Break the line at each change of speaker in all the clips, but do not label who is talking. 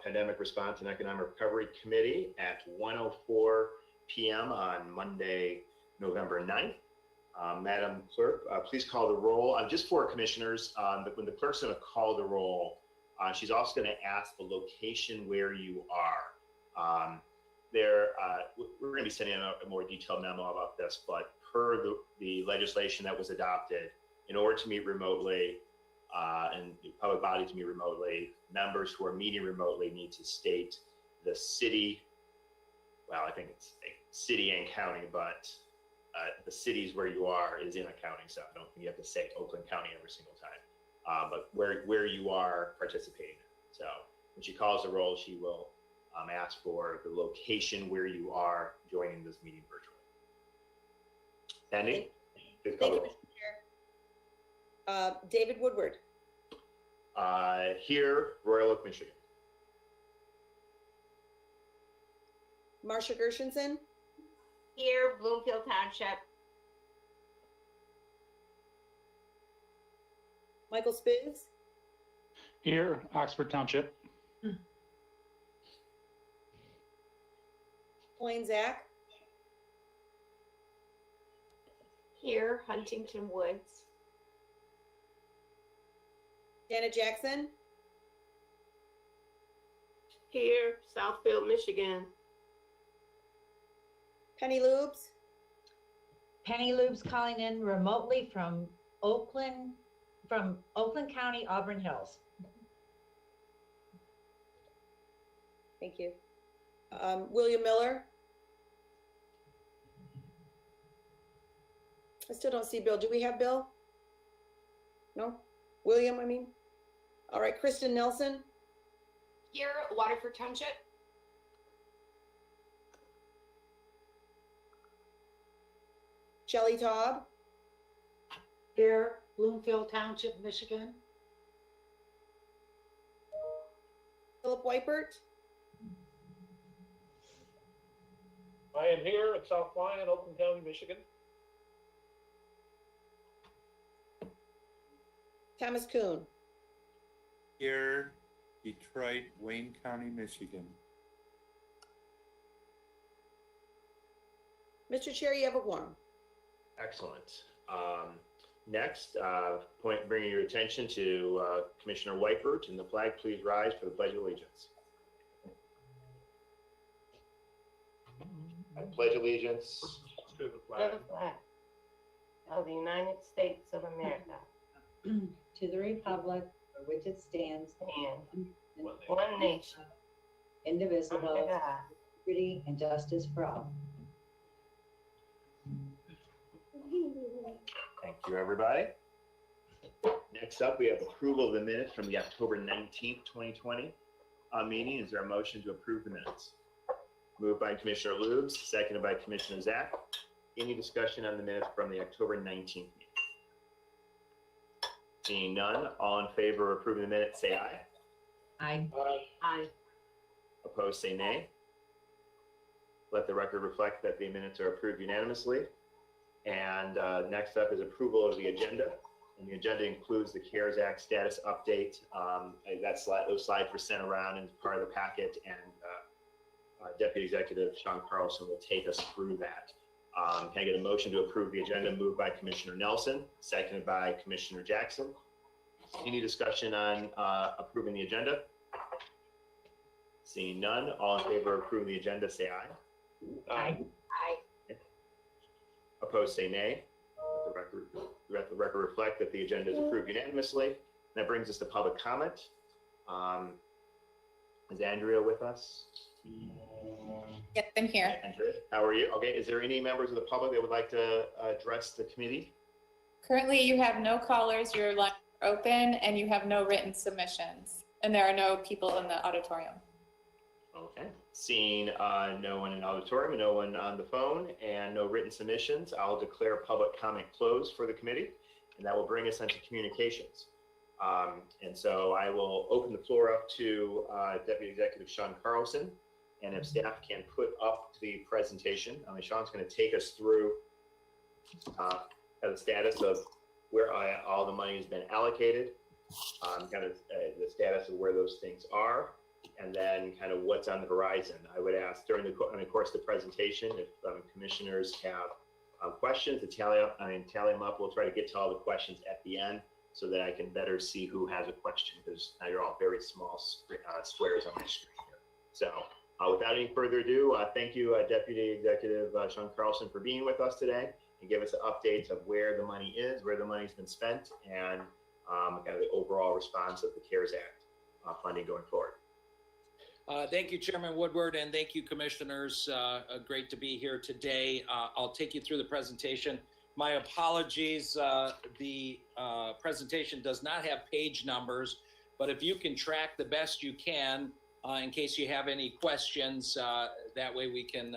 Pandemic Response and Economic Recovery Committee at 1:04 p.m. on Monday, November 9th. Madam Clerk, please call the roll. Just for commissioners, when the clerk's going to call the roll, she's also going to ask the location where you are. We're going to be sending out a more detailed memo about this, but per the legislation that was adopted, in order to meet remotely and the public body to meet remotely, members who are meeting remotely need to state the city. Well, I think it's city and county, but the cities where you are is in a county, so I don't think you have to say Oakland County every single time, but where you are participating. So when she calls the roll, she will ask for the location where you are joining this meeting virtually. Sandy?
Thank you, Mr. Chair. David Woodward.
Here, Royal Oak, Michigan.
Marsha Gershenson.
Here, Bloomfield Township.
Michael Spitz.
Here, Oxford Township.
Blaine Zach.
Here, Huntington Woods.
Janet Jackson.
Here, Southfield, Michigan.
Penny Lubes.
Penny Lubes calling in remotely from Oakland County, Auburn Hills.
Thank you. William Miller. I still don't see Bill. Do we have Bill? No? William, I mean. All right, Kristen Nelson.
Here, Waterford Township.
Shelley Taub.
Here, Bloomfield Township, Michigan.
Philip Weipert.
I am here at South Lyon, Oakland County, Michigan.
Thomas Kuhn.
Here, Detroit, Wayne County, Michigan.
Mr. Chair, you have a quorum.
Excellent. Next, bringing your attention to Commissioner Weipert and the flag. Please rise for the Pledge of Allegiance. I pledge allegiance
To the flag
To the flag of the United States of America.
To the republic for which it stands,
And one nation, under
indivisible,
God.
liberty and justice for all.
Thank you, everybody. Next up, we have approval of the minutes from the October 19th, 2020 meeting. Is there a motion to approve the minutes? Moved by Commissioner Lubes, seconded by Commissioner Zach. Any discussion on the minutes from the October 19th meeting? Seeing none, all in favor of approving the minutes, say aye.
Aye.
Aye.
Opposed, say nay. Let the record reflect that the minutes are approved unanimously. And next up is approval of the agenda. And the agenda includes the CARES Act status update. Those slides were sent around as part of the packet, and Deputy Executive Sean Carlson will take us through that. Can I get a motion to approve the agenda? Moved by Commissioner Nelson, seconded by Commissioner Jackson. Any discussion on approving the agenda? Seeing none, all in favor of approving the agenda, say aye.
Aye.
Aye.
Opposed, say nay. Let the record reflect that the agenda is approved unanimously. And that brings us to public comment. Is Andrea with us?
Yes, I'm here.
Andrea, how are you? Okay, is there any members of the public that would like to address the committee?
Currently, you have no callers, your lines are open, and you have no written submissions. And there are no people in the auditorium.
Okay, seeing no one in the auditorium, and no one on the phone, and no written submissions, I'll declare public comment closed for the committee, and that will bring us into communications. And so I will open the floor up to Deputy Executive Sean Carlson, and if staff can put up the presentation, Sean's going to take us through the status of where all the money has been allocated, kind of the status of where those things are. and then kind of what's on the horizon. I would ask during the course of the presentation if commissioners have questions to tally them up. We'll try to get to all the questions at the end so that I can better see who has a question, because now you're all very small squares on my screen here. So without any further ado, thank you, Deputy Executive Sean Carlson, for being with us today and give us an update of where the money is, where the money's been spent, and kind of the overall response of the CARES Act funding going forward.
Thank you, Chairman Woodward, and thank you, commissioners. Great to be here today. I'll take you through the presentation. My apologies, the presentation does not have page numbers, but if you can track the best you can, in case you have any questions, that way we can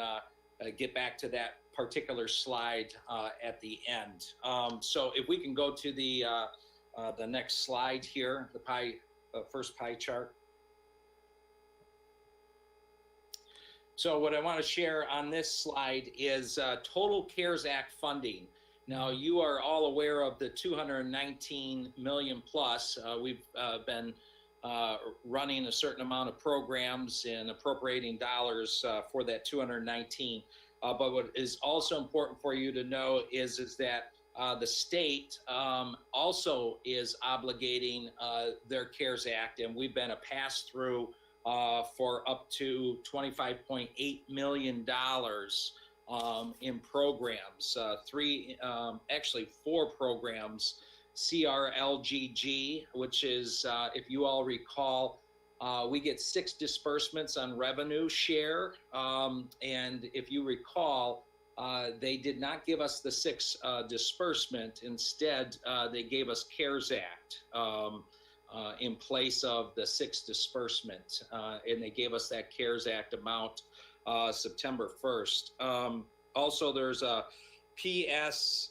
get back to that particular slide at the end. So if we can go to the next slide here, the first pie chart. So what I want to share on this slide is total CARES Act funding. Now, you are all aware of the 219 million plus. We've been running a certain amount of programs and appropriating dollars for that 219. But what is also important for you to know is that the state also is obligating their CARES Act, and we've been a pass-through for up to $25.8 million in programs. Actually four programs. CRLGG, which is, if you all recall, we get 6 disbursements on revenue share. And if you recall, they did not give us the 6 disbursement. Instead, they gave us CARES Act in place of the 6 disbursement. And they gave us that CARES Act amount September 1st. Also, there's a PSPHRR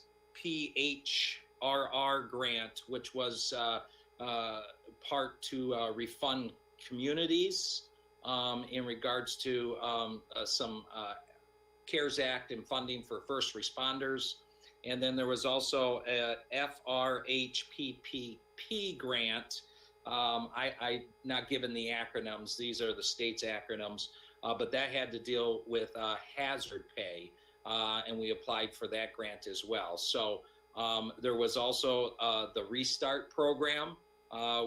grant, which was part to refund communities in regards to some CARES Act and funding for first responders. And then there was also a FRHPPP grant. I not given the acronyms, these are the state's acronyms, but that had to deal with hazard pay, and we applied for that grant as well. So there was also the Restart program,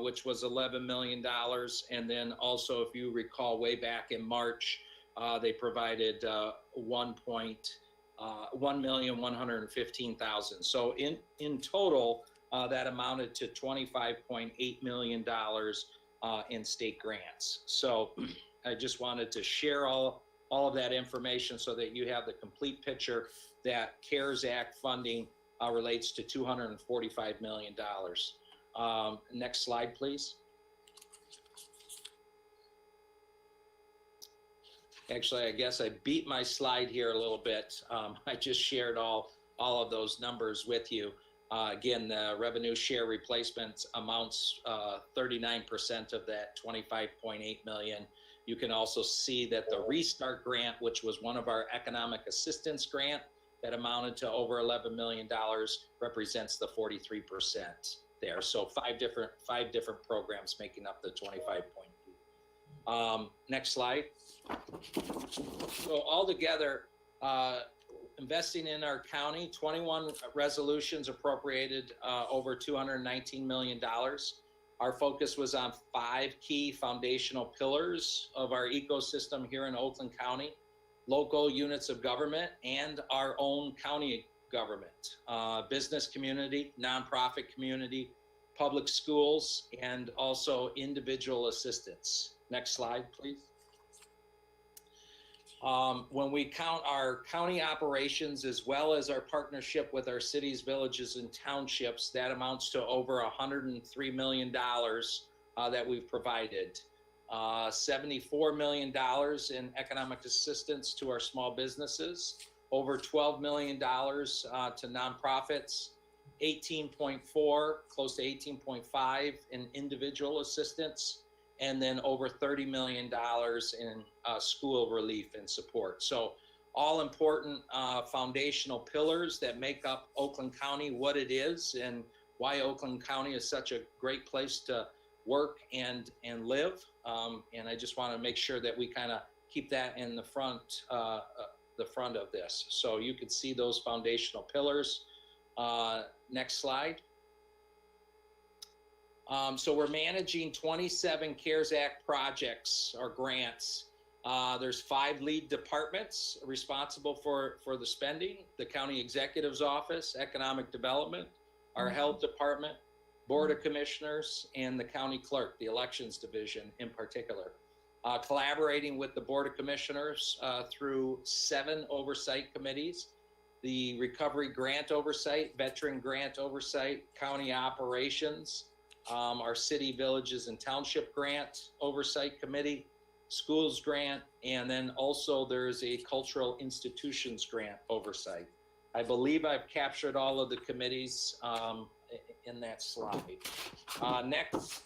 which was $11 million. And then also, if you recall, way back in March, they provided $1,115,000. So in total, that amounted to $25.8 million in state grants. So I just wanted to share all of that information so that you have the complete picture that CARES Act funding relates to $245 million. Next slide, please. Actually, I guess I beat my slide here a little bit. I just shared all of those numbers with you. Again, the revenue share replacement amounts 39% of that 25.8 million. You can also see that the Restart grant, which was one of our economic assistance grant that amounted to over $11 million, represents the 43% there. So five different programs making up the 25.2. Next slide. So altogether, investing in our county, 21 resolutions appropriated over $219 million. Our focus was on 5 key foundational pillars of our ecosystem here in Oakland County: local units of government and our own county government, business community, nonprofit community, public schools, and also individual assistance. Next slide, please. When we count our county operations as well as our partnership with our cities, villages, and townships, that amounts to over $103 million that we've provided. $74 million in economic assistance to our small businesses, over $12 million to nonprofits, 18.4, close to 18.5 in individual assistance, and then over $30 million in school relief and support. So all important foundational pillars that make up Oakland County what it is, and why Oakland County is such a great place to work and live. And I just want to make sure that we kind of keep that in the front of this. So you can see those foundational pillars. Next slide. So we're managing 27 CARES Act projects or grants. There's 5 lead departments responsible for the spending: the County Executive's Office, Economic Development, our Health Department, Board of Commissioners, and the County Clerk, the Elections Division in particular. Collaborating with the Board of Commissioners through 7 oversight committees: the Recovery Grant Oversight, Veteran Grant Oversight, County Operations, our City, Villages, and Township Grant Oversight Committee, Schools Grant, and then also there's a Cultural Institutions Grant Oversight. I believe I've captured all of the committees in that slide. Next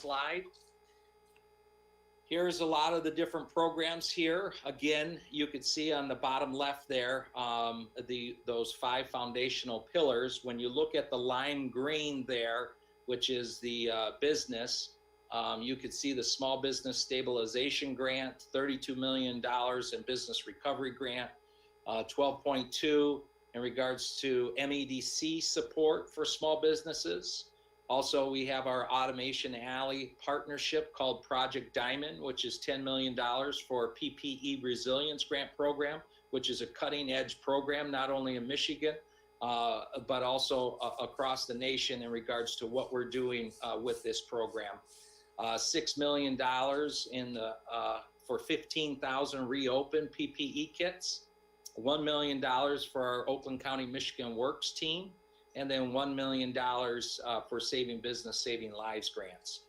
slide. Here's a lot of the different programs here. Again, you could see on the bottom left there, those 5 foundational pillars. When you look at the lime green there, which is the business, you could see the Small Business Stabilization Grant, $32 million in Business Recovery Grant, 12.2 in regards to MEDC support for small businesses. Also, we have our Automation Alley partnership called Project Diamond, which is $10 million for PPE Resilience Grant Program, which is a cutting edge program, not only in Michigan, but also across the nation in regards to what we're doing with this program. $6 million for 15,000 reopened PPE kits, $1 million for our Oakland County, Michigan Works team, and then $1 million for Saving Business, Saving Lives grants.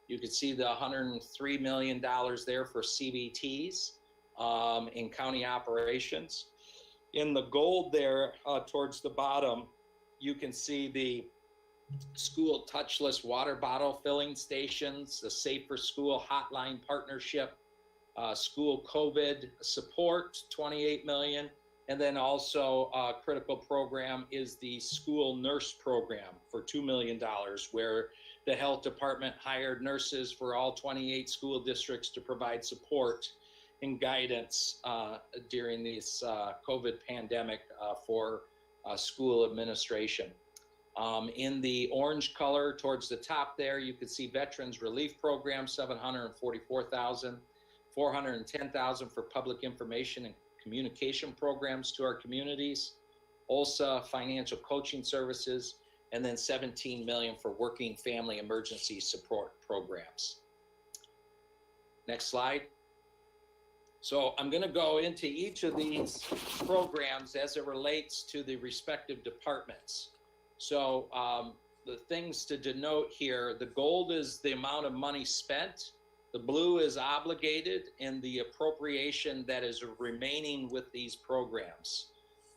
You can see the $103 million there for CBTs in county operations. In the gold there towards the bottom, you can see the school touchless water bottle filling stations, the Safer School Hotline Partnership, school COVID support, $28 million. And then also a critical program is the school nurse program for $2 million, where the health department hired nurses for all 28 school districts to provide support and guidance during this COVID pandemic for school administration. In the orange color towards the top there, you can see Veterans Relief Program, $744,000, $410,000 for public information and communication programs to our communities, OLSA financial coaching services, and then $17 million for working family emergency support programs. Next slide. So I'm going to go into each of these programs as it relates to the respective departments. So the things to denote here, the gold is the amount of money spent, the blue is obligated, and the appropriation that is remaining with these programs.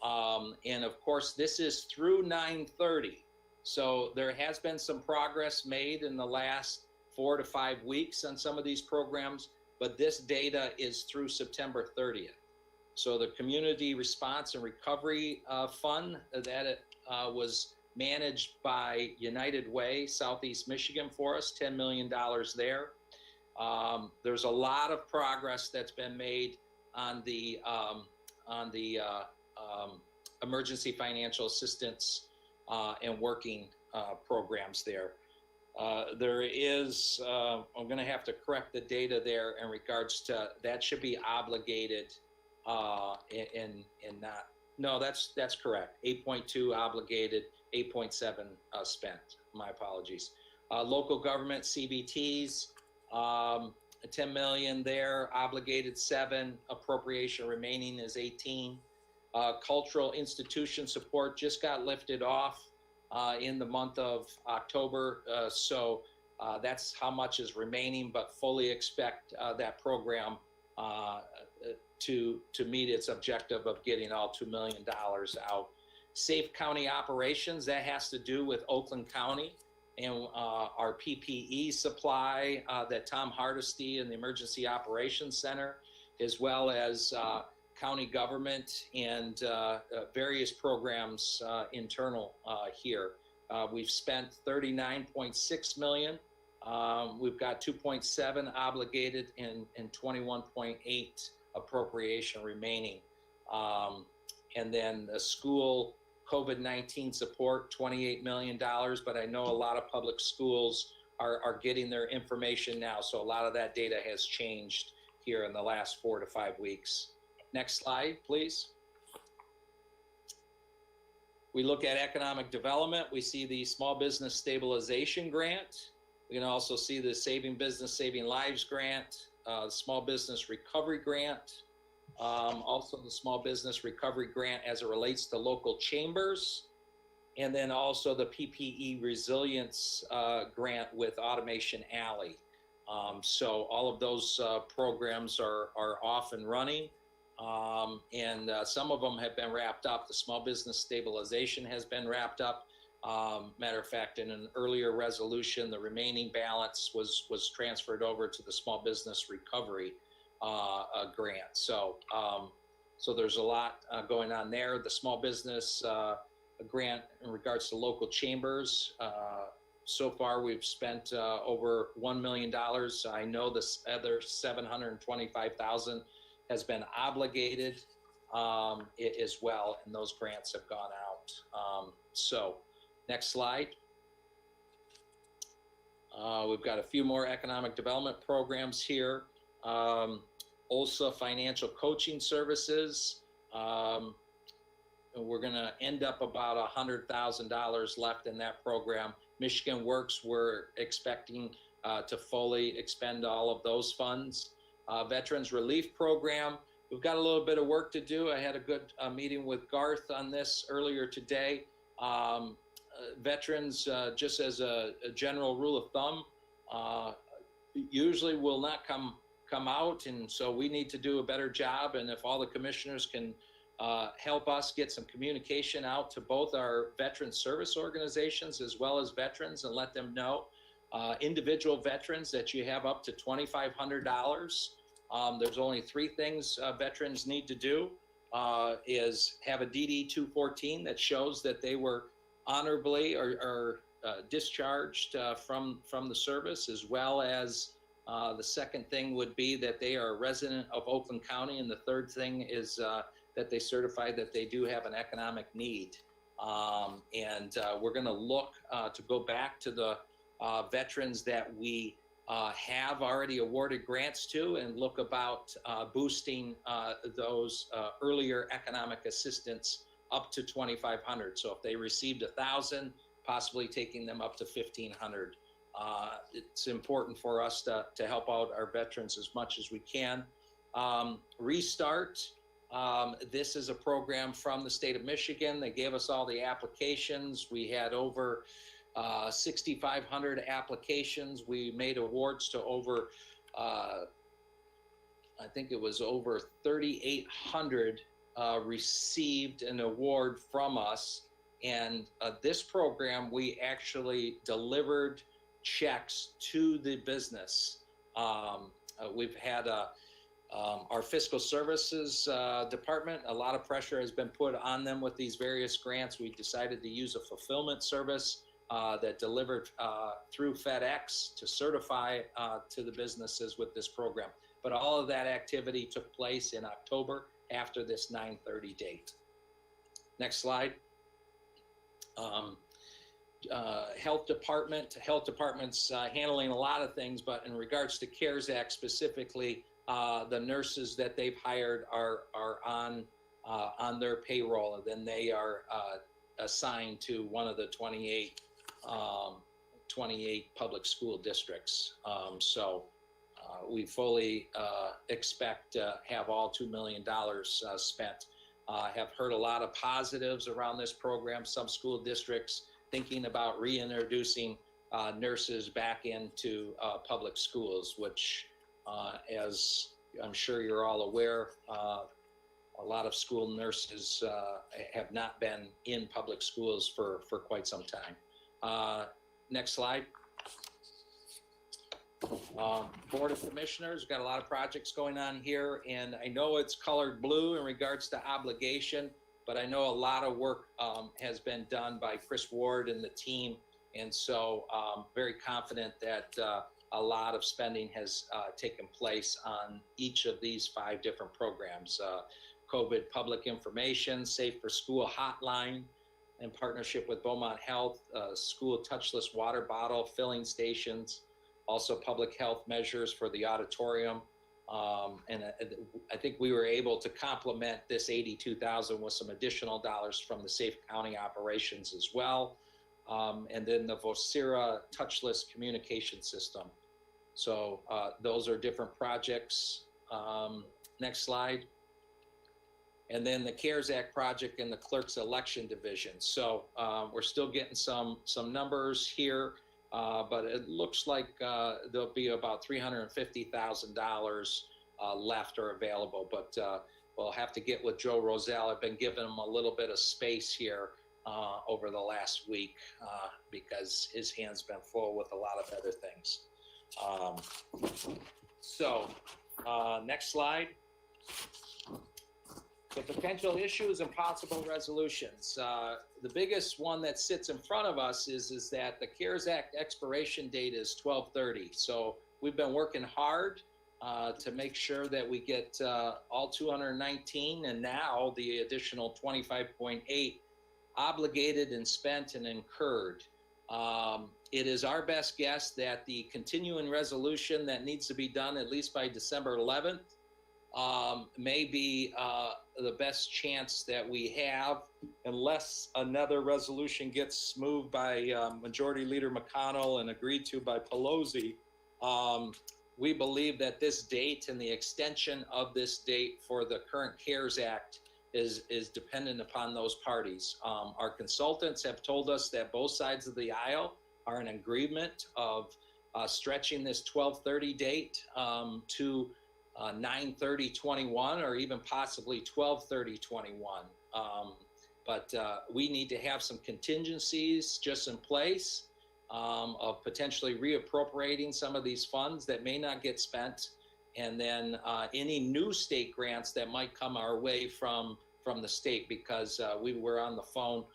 And of course, this is through 9/30. So there has been some progress made in the last 4 to 5 weeks on some of these programs, but this data is through September 30th. So the Community Response and Recovery Fund that was managed by United Way, Southeast Michigan for us, $10 million there. There's a lot of progress that's been made on the emergency financial assistance and working programs there. There is, I'm going to have to correct the data there in regards to that should be obligated and not, no, that's correct. 8.2 obligated, 8.7 spent. My apologies. Local government CBTs, 10 million there, obligated 7, appropriation remaining is 18. Cultural institution support just got lifted off in the month of October. So that's how much is remaining, but fully expect that program to meet its objective of getting all $2 million out. Safe County Operations, that has to do with Oakland County and our PPE supply that Tom Hardesty and the Emergency Operations Center, as well as county government and various programs internal here. We've spent $39.6 million We've got 2.7 obligated and 21.8 appropriation remaining. And then the school COVID-19 support, $28 million, but I know a lot of public schools are getting their information now. So a lot of that data has changed here in the last 4 to 5 weeks. Next slide, please. We look at economic development. We see the small business stabilization grant. We can also see the Saving Business, Saving Lives grant, the small business recovery grant, also the small business recovery grant as it relates to local chambers, and then also the PPE resilience grant with Automation Alley. So all of those programs are off and running. And some of them have been wrapped up. The small business stabilization has been wrapped up. Matter of fact, in an earlier resolution, the remaining balance was transferred over to the small business recovery grant. So there's a lot going on there. The small business grant in regards to local chambers. So far, we've spent over $1 million. I know this other $725,000 has been obligated as well, and those grants have gone out. So next slide. We've got a few more economic development programs here. OLSA Financial Coaching Services. We're going to end up about $100,000 left in that program. Michigan Works, we're expecting to fully expend all of those funds. Veterans Relief Program, we've got a little bit of work to do. I had a good meeting with Garth on this earlier today. Veterans, just as a general rule of thumb, usually will not come out, and so we need to do a better job. And if all the commissioners can help us get some communication out to both our veteran service organizations as well as veterans, and let them know, individual veterans, that you have up to $2,500. There's only 3 things veterans need to do, is have a DD 214 that shows that they were honorably or discharged from the service, as well as the second thing would be that they are a resident of Oakland County, and the third thing is that they certify that they do have an economic need. And we're going to look to go back to the veterans that we have already awarded grants to, and look about boosting those earlier economic assistance up to $2,500. So if they received $1,000, possibly taking them up to $1,500. It's important for us to help out our veterans as much as we can. Restart. This is a program from the state of Michigan. They gave us all the applications. We had over 6,500 applications. We made awards to over, I think it was over 3,800 received an award from us. And this program, we actually delivered checks to the business. We've had our fiscal services department, a lot of pressure has been put on them with these various grants. We decided to use a fulfillment service that delivered through FedEx to certify to the businesses with this program. But all of that activity took place in October after this 9/30 date. Next slide. Health department's handling a lot of things, but in regards to CARES Act specifically, the nurses that they've hired are on their payroll, and then they are assigned to one of the 28 public school districts. So we fully expect to have all $2 million spent. Have heard a lot of positives around this program. Some school districts thinking about reintroducing nurses back into public schools, which, as I'm sure you're all aware, a lot of school nurses have not been in public schools for quite some time. Next slide. Board of Commissioners, got a lot of projects going on here, and I know it's colored blue in regards to obligation, but I know a lot of work has been done by Chris Ward and the team And so very confident that a lot of spending has taken place on each of these 5 different programs. COVID public information, Safe for School hotline, in partnership with Beaumont Health, school touchless water bottle filling stations, also public health measures for the auditorium. And I think we were able to complement this 82,000 with some additional dollars from the Safe County operations as well. And then the Vocera touchless communication system. So those are different projects. Next slide. And then the CARES Act project in the clerk's election division. So we're still getting some numbers here, but it looks like there'll be about $350,000 left or available. But we'll have to get with Joe Roselle. I've been giving him a little bit of space here over the last week because his hand's been full with a lot of other things. Next slide. The potential issues and possible resolutions. The biggest one that sits in front of us is that the CARES Act expiration date is 12/30. So we've been working hard to make sure that we get all 219 and now the additional 25.8 obligated and spent and incurred. It is our best guess that the continuing resolution that needs to be done at least by December 11th may be the best chance that we have, unless another resolution gets moved by Majority Leader McConnell and agreed to by Pelosi. We believe that this date and the extension of this date for the current CARES Act is dependent upon those parties. Our consultants have told us that both sides of the aisle are in agreement of stretching this 12/30 date to 9/30/21 or even possibly 12/30/21. But we need to have some contingencies just in place of potentially reappropriating some of these funds that may not get spent, and then any new state grants that might come our way from the state, because we were on the phone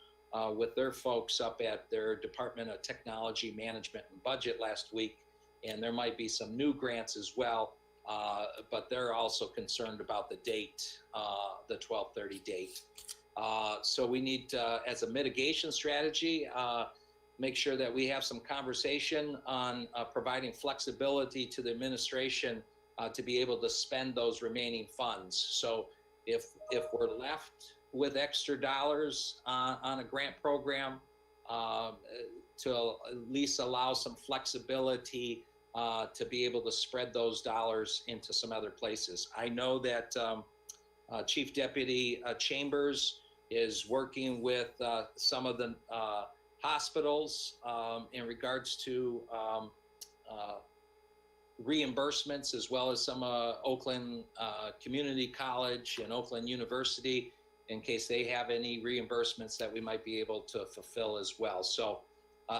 with their folks up at their Department of Technology Management and Budget last week, and there might be some new grants as well. But they're also concerned about the date, the 12/30 date. So we need, as a mitigation strategy, make sure that we have some conversation on providing flexibility to the administration to be able to spend those remaining funds. So if we're left with extra dollars on a grant program, to at least allow some flexibility to be able to spread those dollars into some other places. I know that Chief Deputy Chambers is working with some of the hospitals in regards to reimbursements, as well as some Oakland Community College and Oakland University, in case they have any reimbursements that we might be able to fulfill as well. So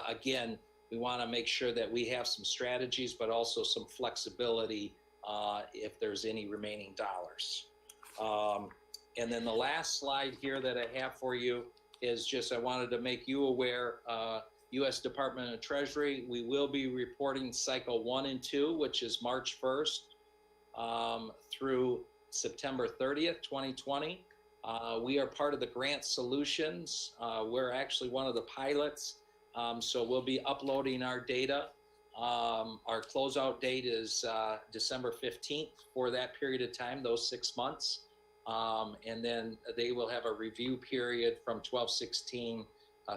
again, we want to make sure that we have some strategies, but also some flexibility if there's any remaining dollars. And then the last slide here that I have for you is just, I wanted to make you aware, U.S. Department of Treasury, we will be reporting cycle 1 and 2, which is March 1st through September 30th, 2020. We are part of the Grant Solutions. We're actually one of the pilots. So we'll be uploading our data. Our closeout date is December 15th for that period of time, those 6 months. And then they will have a review period from 12/16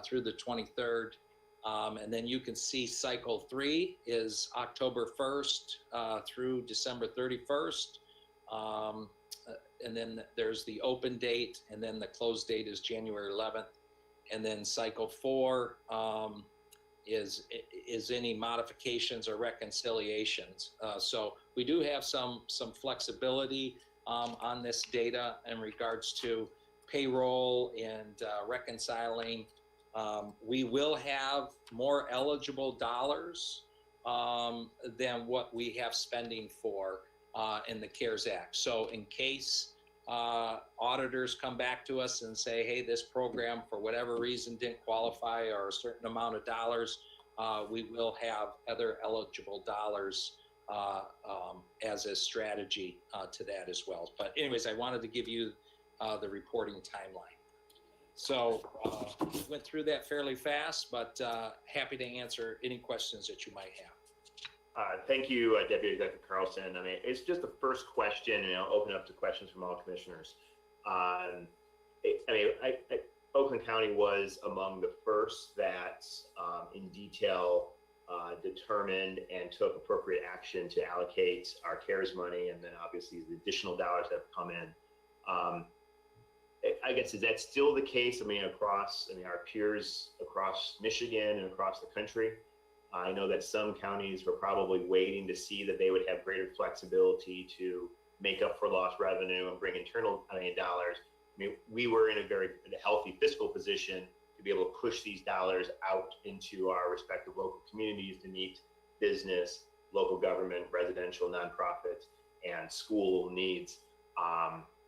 through the 23rd. And then you can see cycle 3 is October 1st through December 31st. And then there's the open date, and then the close date is January 11th. And then cycle 4 is any modifications or reconciliations. So we do have some flexibility on this data in regards to payroll and reconciling. We will have more eligible dollars than what we have spending for in the CARES Act. So in case auditors come back to us and say, hey, this program for whatever reason didn't qualify, or a certain amount of dollars we will have other eligible dollars as a strategy to that as well. But anyways, I wanted to give you the reporting timeline. So went through that fairly fast, but happy to answer any questions that you might have.
Thank you, Deputy Executive Carlson. I mean, it's just the first question, and I'll open up to questions from all commissioners. Oakland County was among the first that in detail determined and took appropriate action to allocate our CARES money, and then obviously the additional dollars that have come in. I guess, is that still the case? I mean, our peers across Michigan and across the country, I know that some counties were probably waiting to see that they would have greater flexibility to make up for lost revenue and bring internal dollars. I mean, we were in a very healthy fiscal position to be able to push these dollars out into our respective local communities to meet business, local government, residential, nonprofit, and school needs.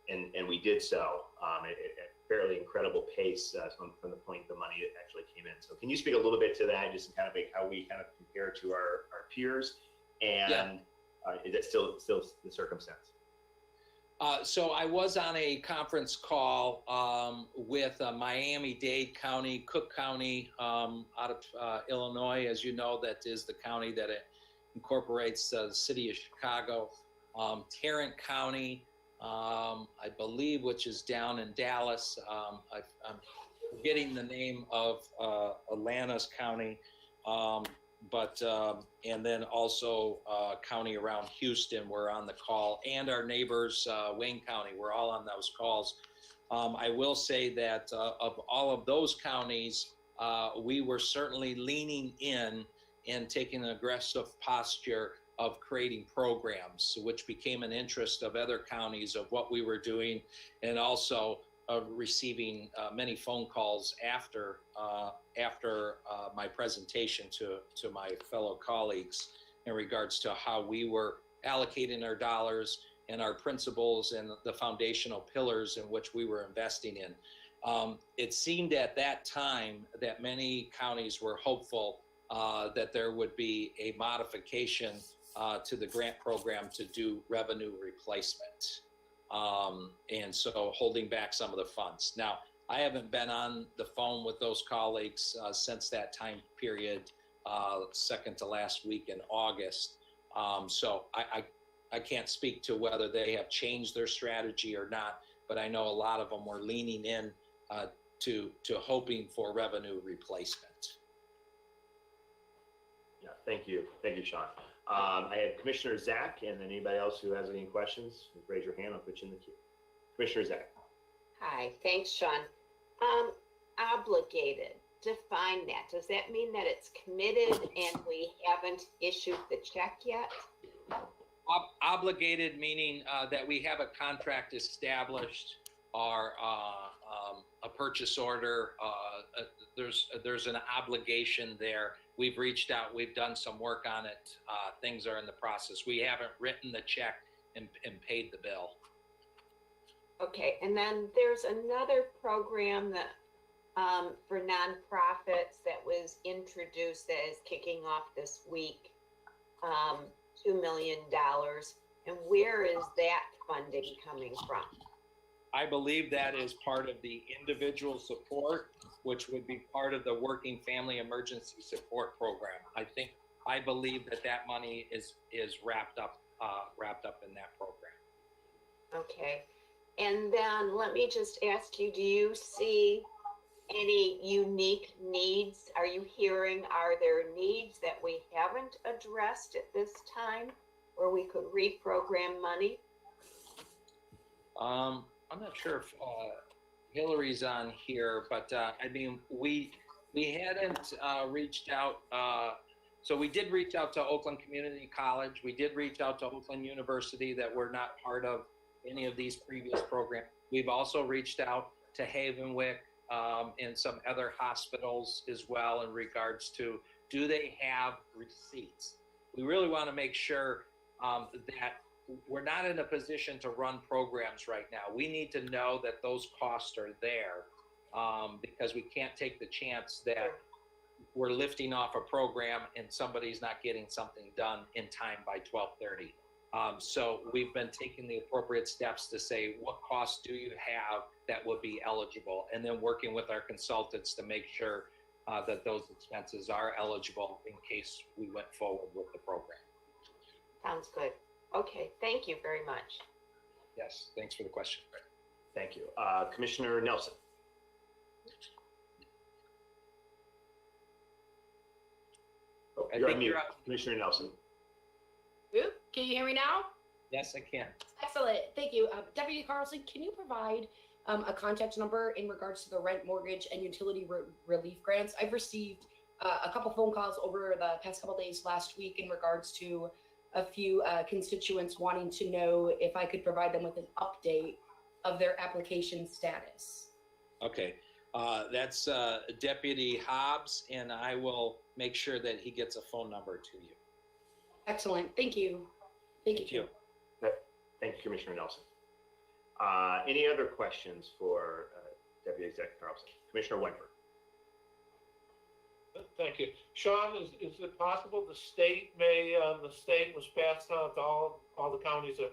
And we did so at a fairly incredible pace from the point the money actually came in. So can you speak a little bit to that, just kind of like how we kind of compare to our peers, and is that still the circumstance?
So I was on a conference call with Miami-Dade County, Cook County out of Illinois. As you know, that is the county that incorporates the city of Chicago. Tarrant County, I believe, which is down in Dallas. I'm forgetting the name of Atlanta's county, and then also county around Houston were on the call, and our neighbors, Wayne County, we're all on those calls. I will say that of all of those counties, we were certainly leaning in and taking an aggressive posture of creating programs, which became an interest of other counties of what we were doing, and also receiving many phone calls after my presentation to my fellow colleagues in regards to how we were allocating our dollars and our principles and the foundational pillars in which we were investing in. It seemed at that time that many counties were hopeful that there would be a modification to the grant program to do revenue replacement. And so holding back some of the funds. Now, I haven't been on the phone with those colleagues since that time period, second to last week in August. So I can't speak to whether they have changed their strategy or not, but I know a lot of them were leaning in to hoping for revenue replacement.
Yeah, thank you, Sean. I have Commissioner Zach, and then anybody else who has any questions, raise your hand. I'll put you in the queue. Commissioner Zach.
Hi, thanks, Sean. Obligated, define that. Does that mean that it's committed and we haven't issued the check yet?
Obligated meaning that we have a contract established or a purchase order. There's an obligation there. We've reached out. We've done some work on it. Things are in the process. We haven't written the check and paid the bill.
Okay, and then there's another program that for nonprofits that was introduced that is kicking off this week, $2 million. And where is that funding coming from?
I believe that is part of the individual support, which would be part of the Working Family Emergency Support Program. I believe that money is wrapped up in that program.
Okay. And then let me just ask you, do you see any unique needs? Are you hearing, are there needs that we haven't addressed at this time where we could reprogram money?
I'm not sure if Hillary's on here, but I mean, we hadn't reached out. So we did reach out to Oakland Community College. We did reach out to Oakland University that were not part of any of these previous programs. We've also reached out to Havenwick and some other hospitals as well in regards to, do they have receipts? We really want to make sure that we're not in a position to run programs right now. We need to know that those costs are there because we can't take the chance that we're lifting off a program and somebody's not getting something done in time by 12:30. So we've been taking the appropriate steps to say, what costs do you have that would be eligible? And then working with our consultants to make sure that those expenses are eligible in case we went forward with the program.
Sounds good. Okay, thank you very much.
Yes, thanks for the question.
Thank you. Commissioner Nelson. Oh,
I
you're on
think
mute,
you're up.
Commissioner Nelson.
Oop, can you hear me now?
Yes, I can.
Excellent, thank you. Deputy Carlson, can you provide a contact number in regards to the rent, mortgage, and utility relief grants? I've received a couple phone calls over the past couple days last week in regards to a few constituents wanting to know if I could provide them with an update of their application status.
Okay, that's Deputy Hobbs, and I will make sure that he gets a phone number to you.
Excellent, thank you. Thank you.
Thank you, Commissioner Nelson. Any other questions for Deputy Executive Carlson? Commissioner Whiteford.
Thank you. Sean, is it possible the state was passed on to all the counties that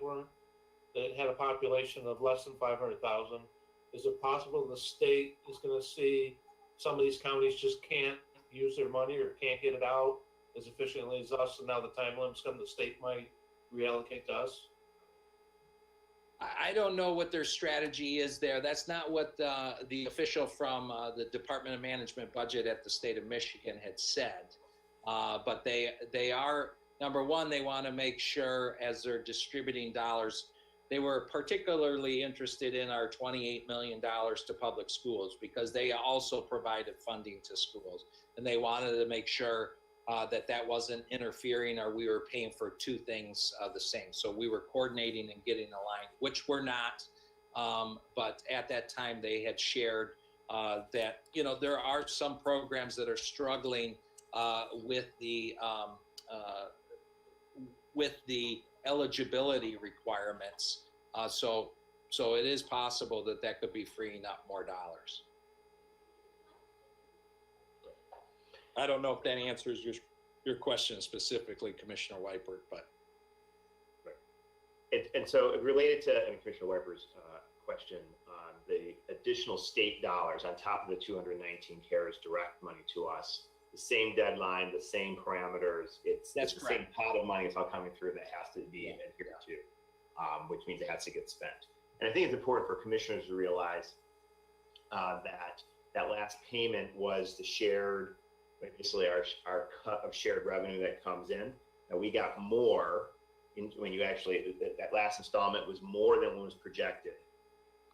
had a population of less than 500,000? Is it possible the state is going to see some of these counties just can't use their money or can't get it out as efficiently as us, and now the time limits come, the state might reallocate to us?
I don't know what their strategy is there. That's not what the official from the Department of Management Budget at the state of Michigan had said. But they are, number one, they want to make sure as they're distributing dollars, they were particularly interested in our $28 million to public schools because they also provided funding to schools. And they wanted to make sure that wasn't interfering or we were paying for two things the same. So we were coordinating and getting aligned, which we're not. But at that time, they had shared that, there are some programs that are struggling with the eligibility requirements. So it is possible that could be freeing up more dollars. I don't know if that answers your question specifically, Commissioner Whiteford, but.
And so related to Commissioner Whiteford's question, the additional state dollars on top of the 219 CARES direct money to us, the same deadline, the same parameters, it's the same pot of money. It's all coming through that has to be adhered to, which means it has to get spent. And I think it's important for commissioners to realize that last payment was the shared, basically our cut of shared revenue that comes in. And we got more when you actually, that last installment was more than what was projected.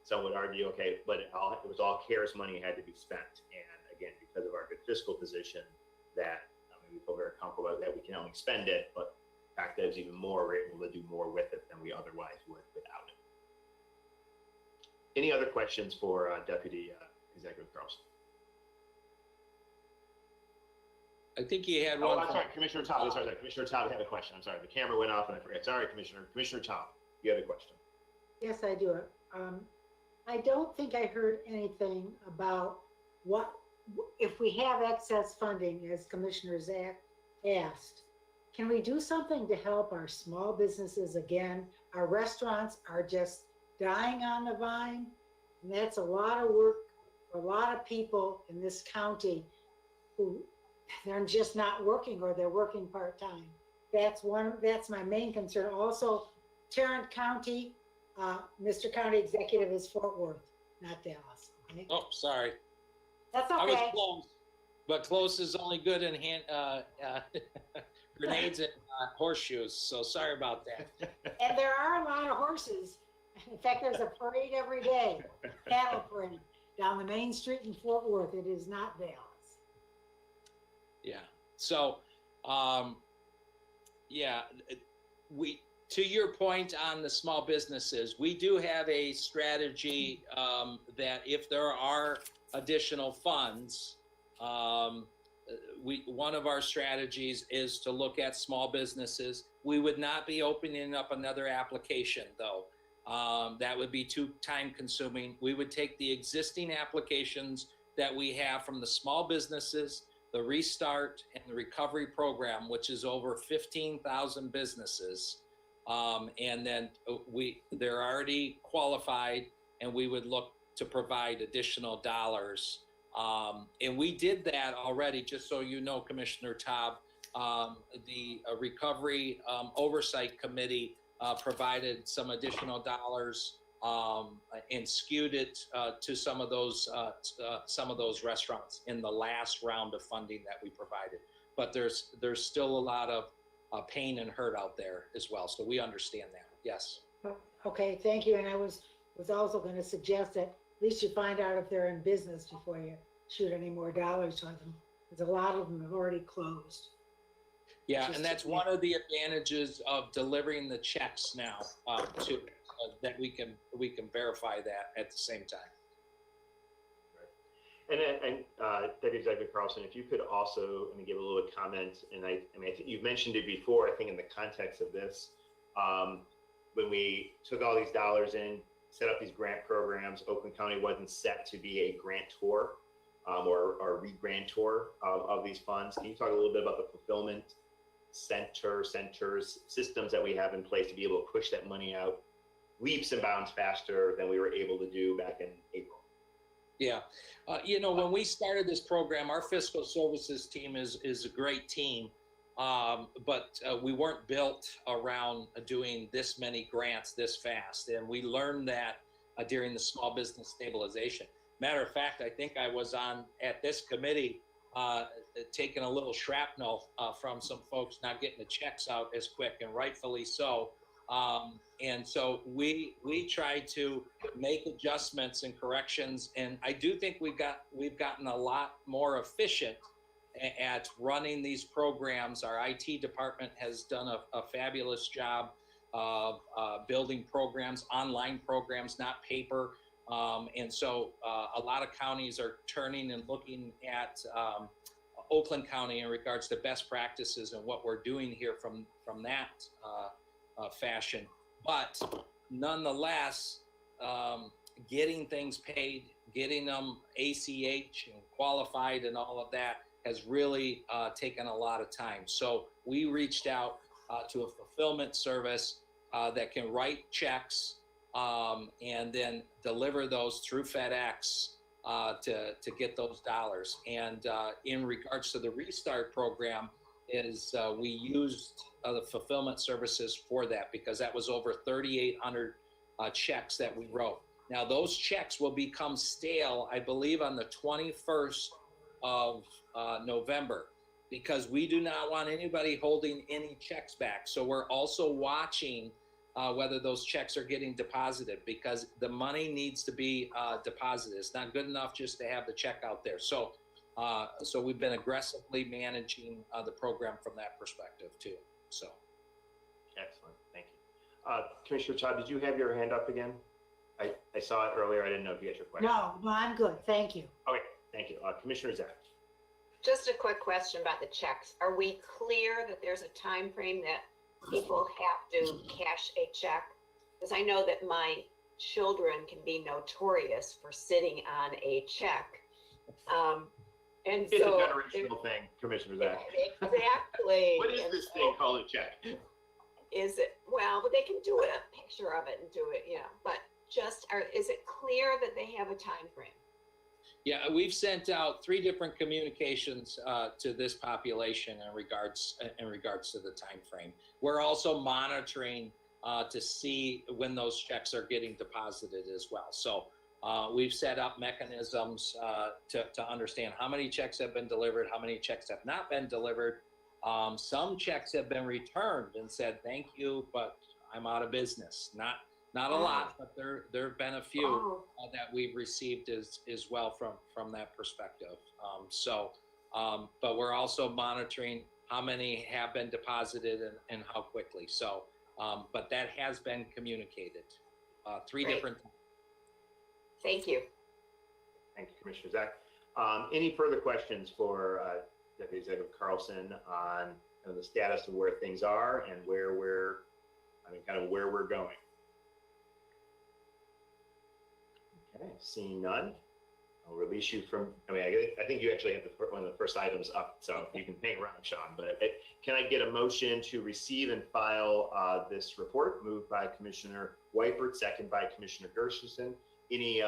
Some would argue, okay, but it was all CARES money had to be spent. And again, because of our good fiscal position, that we feel very comfortable that we can only spend it, but the fact that it's even more, we're able to do more with it than we otherwise would without it. Any other questions for Deputy Executive Carlson?
I think he had one.
Oh, I'm sorry, Commissioner Tom. Sorry, Commissioner Tom had a question. I'm sorry, the camera went off and I forgot. Sorry, Commissioner Tom, you had a question.
Yes, I do. I don't think I heard anything about what, if we have excess funding, as Commissioner Zach asked, can we do something to help our small businesses again? Our restaurants are just dying on the vine, and that's a lot of work for a lot of people in this county who they're just not working or they're working part-time. That's my main concern. Also, Tarrant County, Mr. County Executive is Fort Worth, not Dallas. Okay?
Oh, sorry.
That's okay.
I was close, but close is only good in grenades and horseshoes. So sorry about that.
And there are a lot of horses. In fact, there's a parade every day, cattle parade down the main street in Fort Worth. It is not Dallas.
Yeah. So, to your point on the small businesses, we do have a strategy that if there are additional funds, one of our strategies is to look at small businesses. We would not be opening up another application though. That would be too time consuming. We would take the existing applications that we have from the small businesses the Restart and the Recovery Program, which is over 15,000 businesses. And then they're already qualified, and we would look to provide additional dollars. And we did that already, just so you know, Commissioner Taub. The Recovery Oversight Committee provided some additional dollars and skewed it to some of those restaurants in the last round of funding that we provided. But there's still a lot of pain and hurt out there as well, so we understand that. Yes.
Okay, thank you. And I was also going to suggest that at least you find out if they're in business before you shoot any more dollars on them, because a lot of them have already closed.
Yeah, and that's one of the advantages of delivering the checks now too, that we can verify that at the same time.
And Deputy Executive Carlson, if you could also give a little comment, and I think you've mentioned it before, I think in the context of this, when we took all these dollars in, set up these grant programs, Oakland County wasn't set to be a grantor or re-grantor of these funds. Can you talk a little bit about the fulfillment centers, systems that we have in place to be able to push that money out leaps and bounds faster than we were able to do back in April?
Yeah. When we started this program, our fiscal services team is a great team, but we weren't built around doing this many grants this fast. And we learned that during the small business stabilization. Matter of fact, I think I was at this committee taking a little shrapnel from some folks not getting the checks out as quick, and rightfully so. And so we tried to make adjustments and corrections, and I do think we've gotten a lot more efficient at running these programs. Our IT department has done a fabulous job of building programs, online programs, not paper. And so a lot of counties are turning and looking at Oakland County in regards to best practices and what we're doing here from that fashion. But nonetheless, getting things paid, getting them ACH and qualified and all of that has really taken a lot of time. So we reached out to a fulfillment service that can write checks and then deliver those through FedEx to get those dollars. And in regards to the Restart program, we used the fulfillment services for that, because that was over 3,800 checks that we wrote. Now those checks will become stale, I believe, on the 21st of November, because we do not want anybody holding any checks back. So we're also watching whether those checks are getting deposited, because the money needs to be deposited. It's not good enough just to have the check out there. So we've been aggressively managing the program from that perspective too. So.
Excellent, thank you. Commissioner Todd, did you have your hand up again? I saw it earlier. I didn't know if you had your question.
No, I'm good. Thank you.
Okay, thank you. Commissioner Zach.
Just a quick question about the checks. Are we clear that there's a time frame that people have to cash a check? Because I know that my children can be notorious for sitting on a check. And
it's
so
a generational thing, Commissioner Zach.
Exactly.
What is this thing called a check?
Is it, well, but they can do a picture of it and do it, but is it clear that they have a time frame?
Yeah, we've sent out 3 different communications to this population in regards to the time frame. We're also monitoring to see when those checks are getting deposited as well. So we've set up mechanisms to understand how many checks have been delivered, how many checks have not been delivered. Some checks have been returned and said, thank you, but I'm out of business. Not a lot, but there have been a few that we've received as well from that perspective. But we're also monitoring how many have been deposited and how quickly. So, but that has been communicated 3
Great.
different times.
Thank you.
Thank you, Commissioner Zach. Any further questions for Deputy Executive Carlson on the status of where things are and where we're going? Okay, seeing none, I'll release you from, I think you actually have one of the first items up, so you can hang around, Sean. But can I get a motion to receive and file this report? Moved by Commissioner Weipert, second by Commissioner Gershenson. Any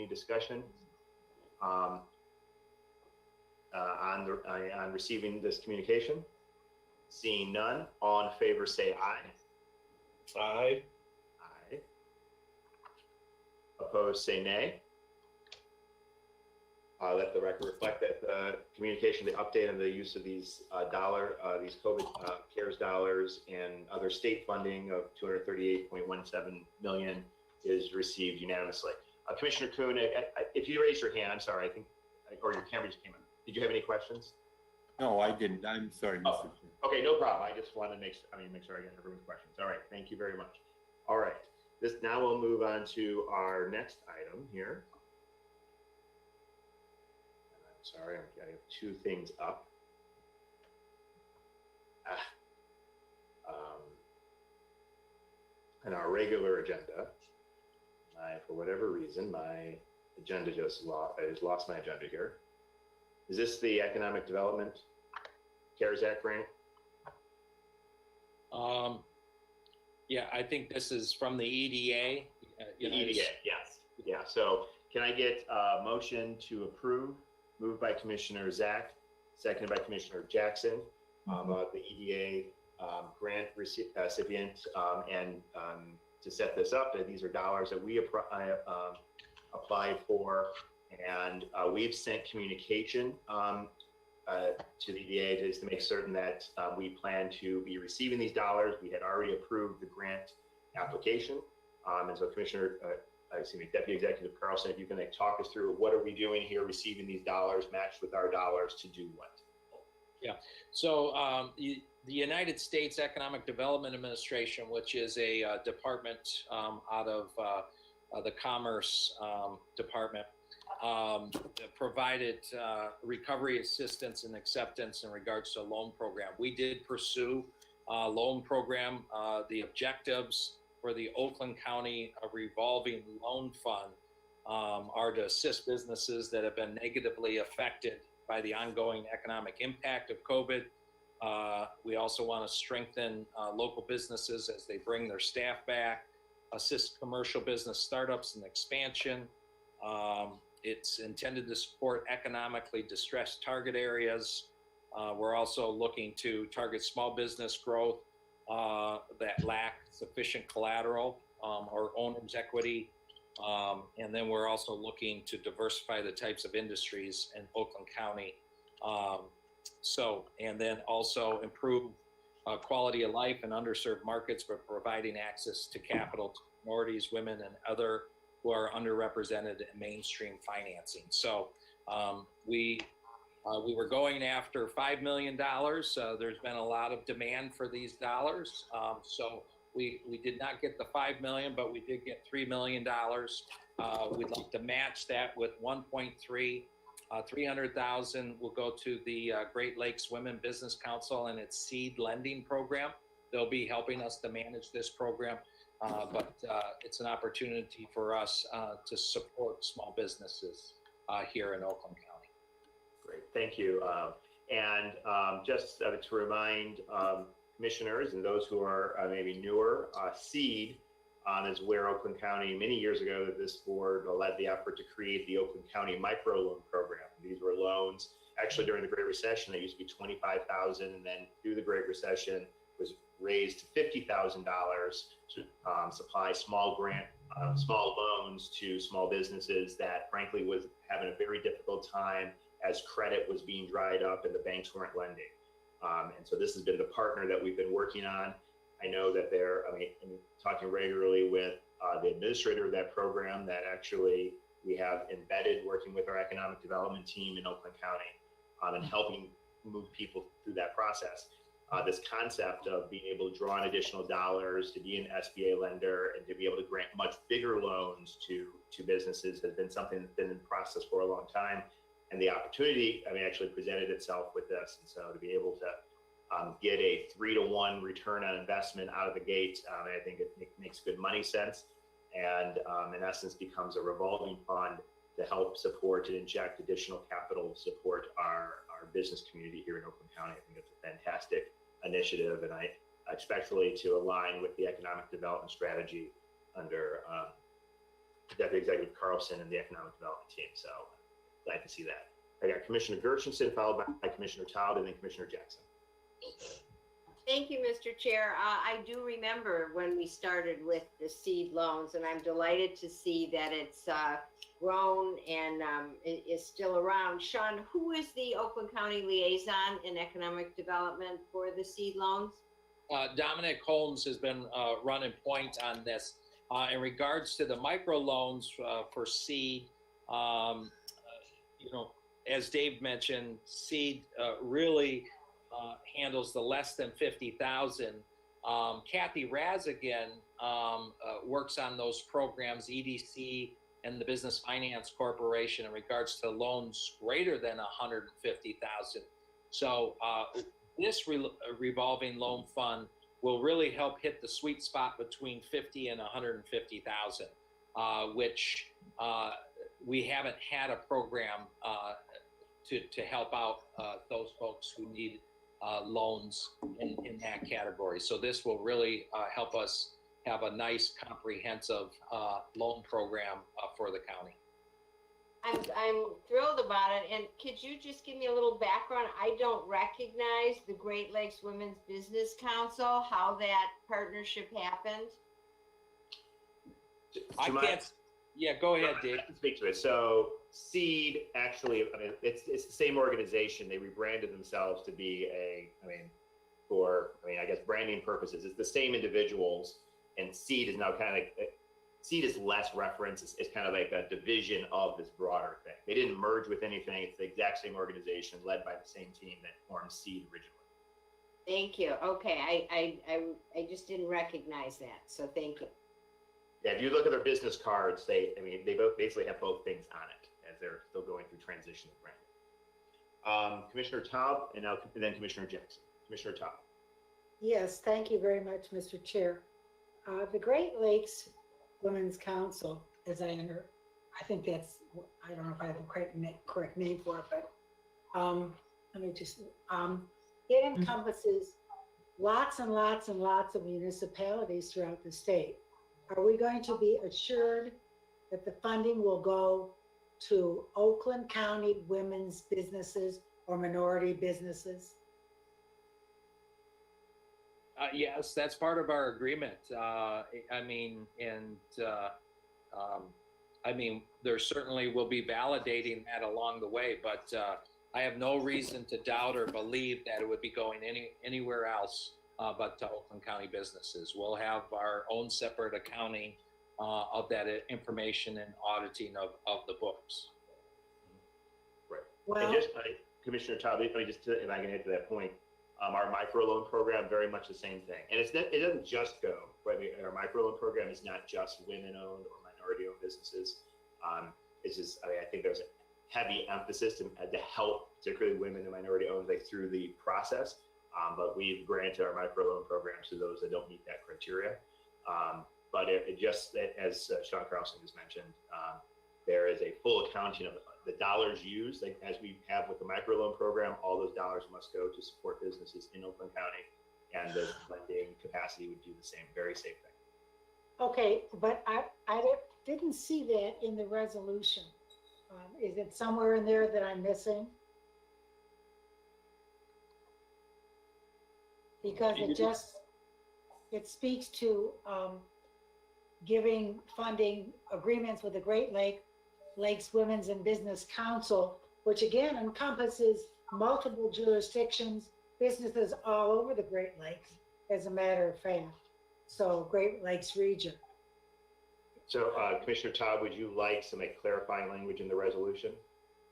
discussion on receiving this communication? Seeing none, all in favor say aye.
Aye.
Aye. Opposed say nay. Let the record reflect that the communication, the update on the use of these these COVID CARES dollars and other state funding of $238.17 million is received unanimously. Commissioner Kuhn, if you raise your hand, I'm sorry, I think, or your camera just came on. Did you have any questions?
No, I didn't. I'm sorry, Mr. Chair.
Okay, no problem. I just want to make sure I get everyone's questions. All right, thank you very much. All right, now we'll move on to our next item here. I'm sorry, I have two things up. In our regular agenda, for whatever reason, my agenda just lost my agenda here. Is this the Economic Development CARES Act grant?
Yeah, I think this is from the EDA.
The EDA, yes. Yeah, so can I get a motion to approve? Moved by Commissioner Zach, seconded by Commissioner Jackson, the EDA grant recipient, and to set this up, these are dollars that we applied for, and we've sent communication to the EDA just to make certain that we plan to be receiving these dollars. We had already approved the grant application, and so Deputy Executive Carlson, if you can talk us through what are we doing here, receiving these dollars matched with our dollars to do what?
Yeah, so the United States Economic Development Administration, which is a department out of the Commerce Department, provided recovery assistance and acceptance in regards to a loan program. We did pursue a loan program. The objectives for the Oakland County revolving loan fund are to assist businesses that have been negatively affected by the ongoing economic impact of COVID. We also want to strengthen local businesses as they bring their staff back, assist commercial business startups and expansion. It's intended to support economically distressed target areas. We're also looking to target small business growth that lack sufficient collateral or owner's equity. And then we're also looking to diversify the types of industries in Oakland County. And then also improve quality of life in underserved markets by providing access to capital to minorities, women, and other who are underrepresented in mainstream financing. So we were going after $5 million. There's been a lot of demand for these dollars. So we did not get the $5 million, but we did get $3 million. We'd like to match that with 1.3. 300,000 will go to the Great Lakes Women Business Council and its seed lending program. They'll be helping us to manage this program, but it's an opportunity for us to support small businesses here in Oakland County.
Great, thank you. And just to remind commissioners and those who are maybe newer, SEED is where Oakland County, many years ago, this board led the effort to create the Oakland County Microloan Program. These were loans, actually during the Great Recession, they used to be $25,000, and then through the Great Recession was raised to $50,000 to supply small loans to small businesses that frankly was having a very difficult time as credit was being dried up and the banks weren't lending. And so this has been the partner that we've been working on. I know that I'm talking regularly with the administrator of that program that actually we have embedded working with our economic development team in Oakland County and helping move people through that process. This concept of being able to draw on additional dollars, to be an SBA lender, and to be able to grant much bigger loans to businesses has been something that's been in process for a long time. And the opportunity, actually presented itself with this. And so to be able to get a 3-to-1 return on investment out of the gate, I think it makes good money sense, and in essence becomes a revolving fund to help support and inject additional capital to support our business community here in Oakland County. I think it's a fantastic initiative, and I especially to align with the economic development strategy under Deputy Executive Carlson and the economic development team. So glad to see that. I got Commissioner Gershenson, followed by Commissioner Todd, and then Commissioner Jackson.
Thank you, Mr. Chair. I do remember when we started with the seed loans, and I'm delighted to see that it's grown and is still around. Sean, who is the Oakland County liaison in economic development for the seed loans?
Dominic Holmes has been running point on this. In regards to the microloans for seed, as Dave mentioned, seed really handles the less than 50,000. Kathy Razigan works on those programs, EDC and the Business Finance Corporation, in regards to loans greater than 150,000. So this revolving loan fund will really help hit the sweet spot between 50 and 150,000, which we haven't had a program to help out those folks who need loans in that category. So this will really help us have a nice comprehensive loan program for the county.
I'm thrilled about it. And could you just give me a little background? I don't recognize the Great Lakes Women's Business Council, how that partnership happened.
Yeah, go ahead, Dave.
I can speak to it. So Seed actually, it's the same organization. They rebranded themselves to be I guess branding purposes. It's the same individuals, and Seed is now Seed is less reference. It's kind of like a division of this broader thing. They didn't merge with anything. It's the exact same organization led by the same team that formed Seed originally.
Thank you. Okay, I just didn't recognize that. So thank you.
Yeah, if you look at their business cards, they both basically have both things on it as they're still going through transition of branding. Commissioner Taub, and then Commissioner Jackson. Commissioner Taub.
Yes, thank you very much, Mr. Chair. The Great Lakes Women's Council, I think that's, I don't know if I have the correct name for it, but let me just, it encompasses lots and lots and lots of municipalities throughout the state. Are we going to be assured that the funding will go to Oakland County women's businesses or minority businesses?
Yes, that's part of our agreement. There certainly will be validating that along the way, but I have no reason to doubt or believe that it would be going anywhere else but to Oakland County businesses. We'll have our own separate accounting of that information and auditing of the books.
Right.
Well,
and Commissioner Taub, if I can add to that point, our microloan program, very much the same thing. And it doesn't just go, right? Our microloan program is not just women-owned or minority-owned businesses. It's just, I think there's a heavy emphasis to help, particularly women and minority-owned, through the process. But we've granted our microloan programs to those that don't meet that criteria. But it just, as Sean Carlson just mentioned, there is a full accounting of the dollars used, as we have with the microloan program. All those dollars must go to support businesses in Oakland County, and the lending capacity would do the same, very same thing.
okay, but I didn't see that in the resolution. Is it somewhere in there that I'm missing? Because it speaks to giving funding agreements with the Great Lakes Women's and Business Council, which again encompasses multiple jurisdictions, businesses all over the Great Lakes, as a matter of fact. So Great Lakes region.
So Commissioner Taub, would you like some clarifying language in the resolution?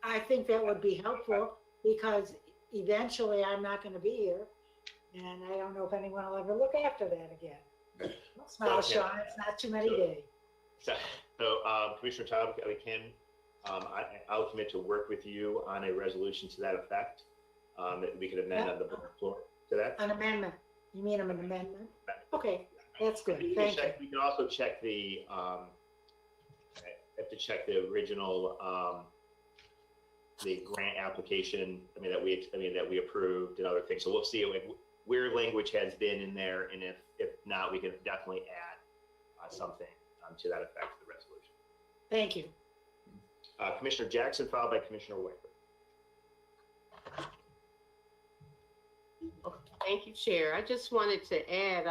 I think that would be helpful because eventually I'm not going to be here. And I don't know if anyone will ever look after that again. Smile, Sean, it's not too many days.
So Commissioner Taub, I'll commit to work with you on a resolution to that effect. That we could amend on the floor to that.
An amendment. You mean an amendment? Okay, that's good.
We
Thank you.
can also check the, have to check the original, the grant application, that we approved and other things. So we'll see where language has been in there, and if not, we can definitely add something to that effect to the resolution.
Thank you.
Commissioner Jackson, followed by Commissioner White.
Thank you, Chair. I just wanted to add,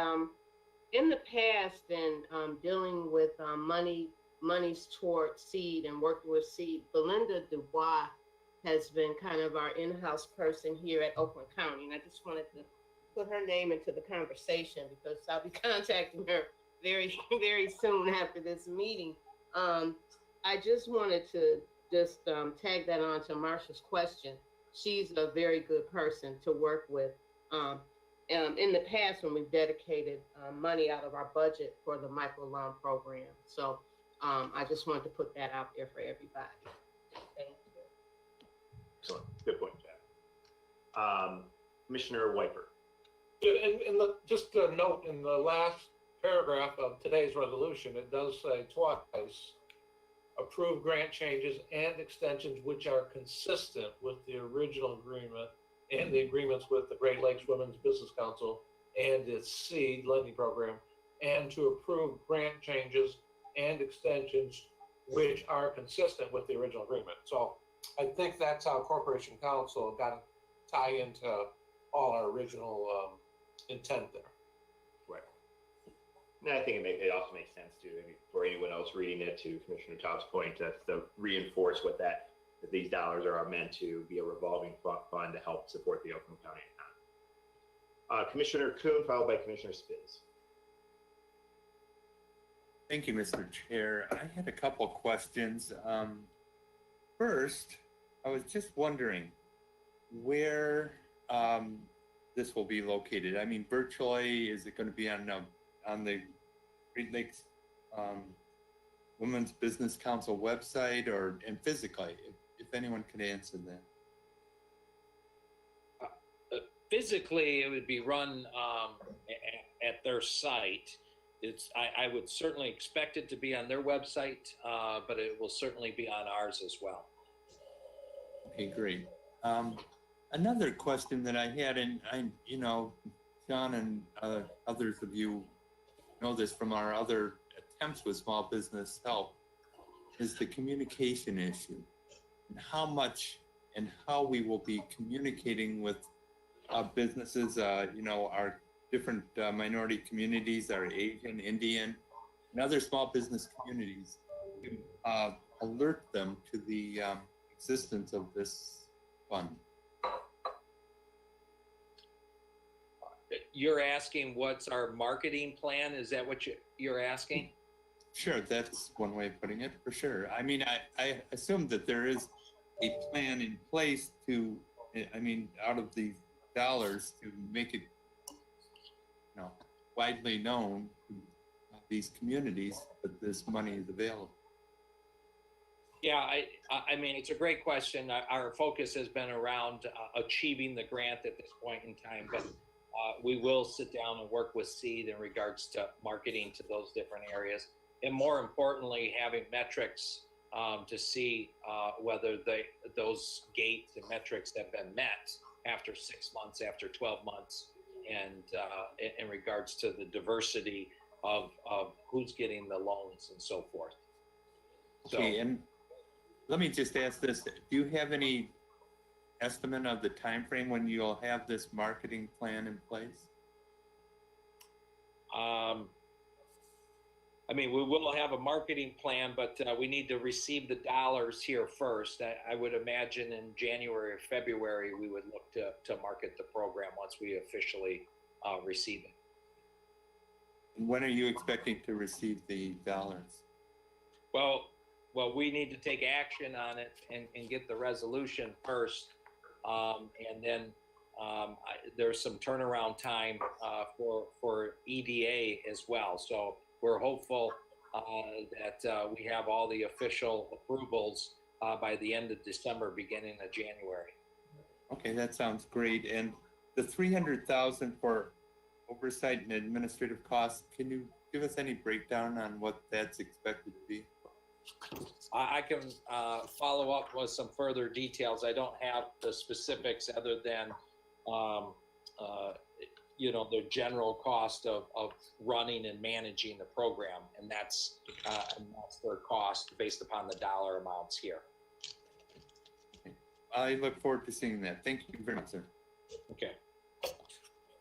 in the past, in dealing with monies toward seed and working with seed, Belinda Dubois has been kind of our in-house person here at Oakland County. And I just wanted to put her name into the conversation because I'll be contacting her very, very soon after this meeting. I just wanted to tag that on to Marsha's question. She's a very good person to work with. In the past, when we've dedicated money out of our budget for the micro loan program. So I just wanted to put that out there for everybody. Thank you.
Excellent. Good point, Jack. Commissioner White.
Just a note, in the last paragraph of today's resolution, it does say twice, approve grant changes and extensions which are consistent with the original agreement and the agreements with the Great Lakes Women's Business Council and its seed lending program, and to approve grant changes and extensions which are consistent with the original agreement. So I think that's how Corporation Council got to tie into all our original intent there.
Right. And I think it also makes sense to, for anyone else reading it, to Commissioner Todd's point, to reinforce that these dollars are meant to be a revolving fund to help support the Oakland County economy. Commissioner Kuhn, followed by Commissioner Spitz.
Thank you, Mr. Chair. I had a couple questions. First, I was just wondering where this will be located. I mean, virtually, is it going to be on the Great Lakes Women's Business Council website, and physically, if anyone could answer that?
Physically, it would be run at their site. I would certainly expect it to be on their website, but it will certainly be on ours as well.
Okay, great. Another question that I had, and John and others of you know this from our other attempts with small business help, is the communication issue, and how much and how we will be communicating with businesses, our different minority communities, our Asian, Indian, and other small business communities, to alert them to the existence of this fund.
You're asking what's our marketing plan? Is that what you're asking?
Sure, that's one way of putting it, for sure. I mean, I assume that there is a plan in place to, out of these dollars, to make it, widely known to these communities that this money is available.
Yeah, I mean, it's a great question. Our focus has been around achieving the grant at this point in time, but we will sit down and work with SEED in regards to marketing to those different areas. And more importantly, having metrics to see whether those gates and metrics have been met after 6 months, after 12 months, and in regards to the diversity of who's getting the loans and so forth.
Okay, and let me just ask this. Do you have any estimate of the time frame when you'll have this marketing plan in place?
We will have a marketing plan, but we need to receive the dollars here first. I would imagine in January or February, we would look to market the program once we officially receive it.
When are you expecting to receive the dollars?
Well, we need to take action on it and get the resolution first. And then there's some turnaround time for EDA as well. So we're hopeful that we have all the official approvals by the end of December, beginning of January.
Okay, that sounds great. And the $300,000 for oversight and administrative costs, can you give us any breakdown on what that's expected to be?
I can follow up with some further details. I don't have the specifics other than, the general cost of running and managing the program, and that's their cost based upon the dollar amounts here.
I look forward to seeing that. Thank you very much, sir.
Okay.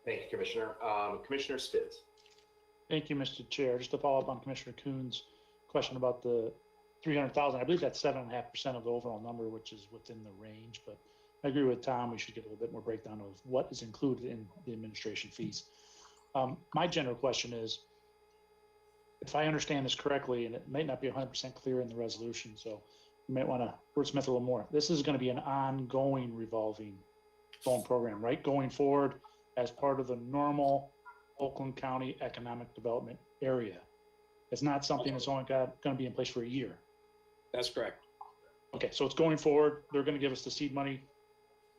Thank you, Commissioner. Commissioner Spitz.
Thank you, Mr. Chair. Just to follow up on Commissioner Kuhn's question about the 300,000, I believe that's 7.5% of the overall number, which is within the range, but I agree with Tom. We should get a little bit more breakdown of what is included in the administration fees. My general question is, if I understand this correctly, and it may not be 100% clear in the resolution, so you might want to wordsmith a little more. This is going to be an ongoing revolving loan program, right? Going forward as part of the normal Oakland County economic development area. It's not something that's only going to be in place for a year.
That's correct.
Okay, so it's going forward. They're going to give us the seed money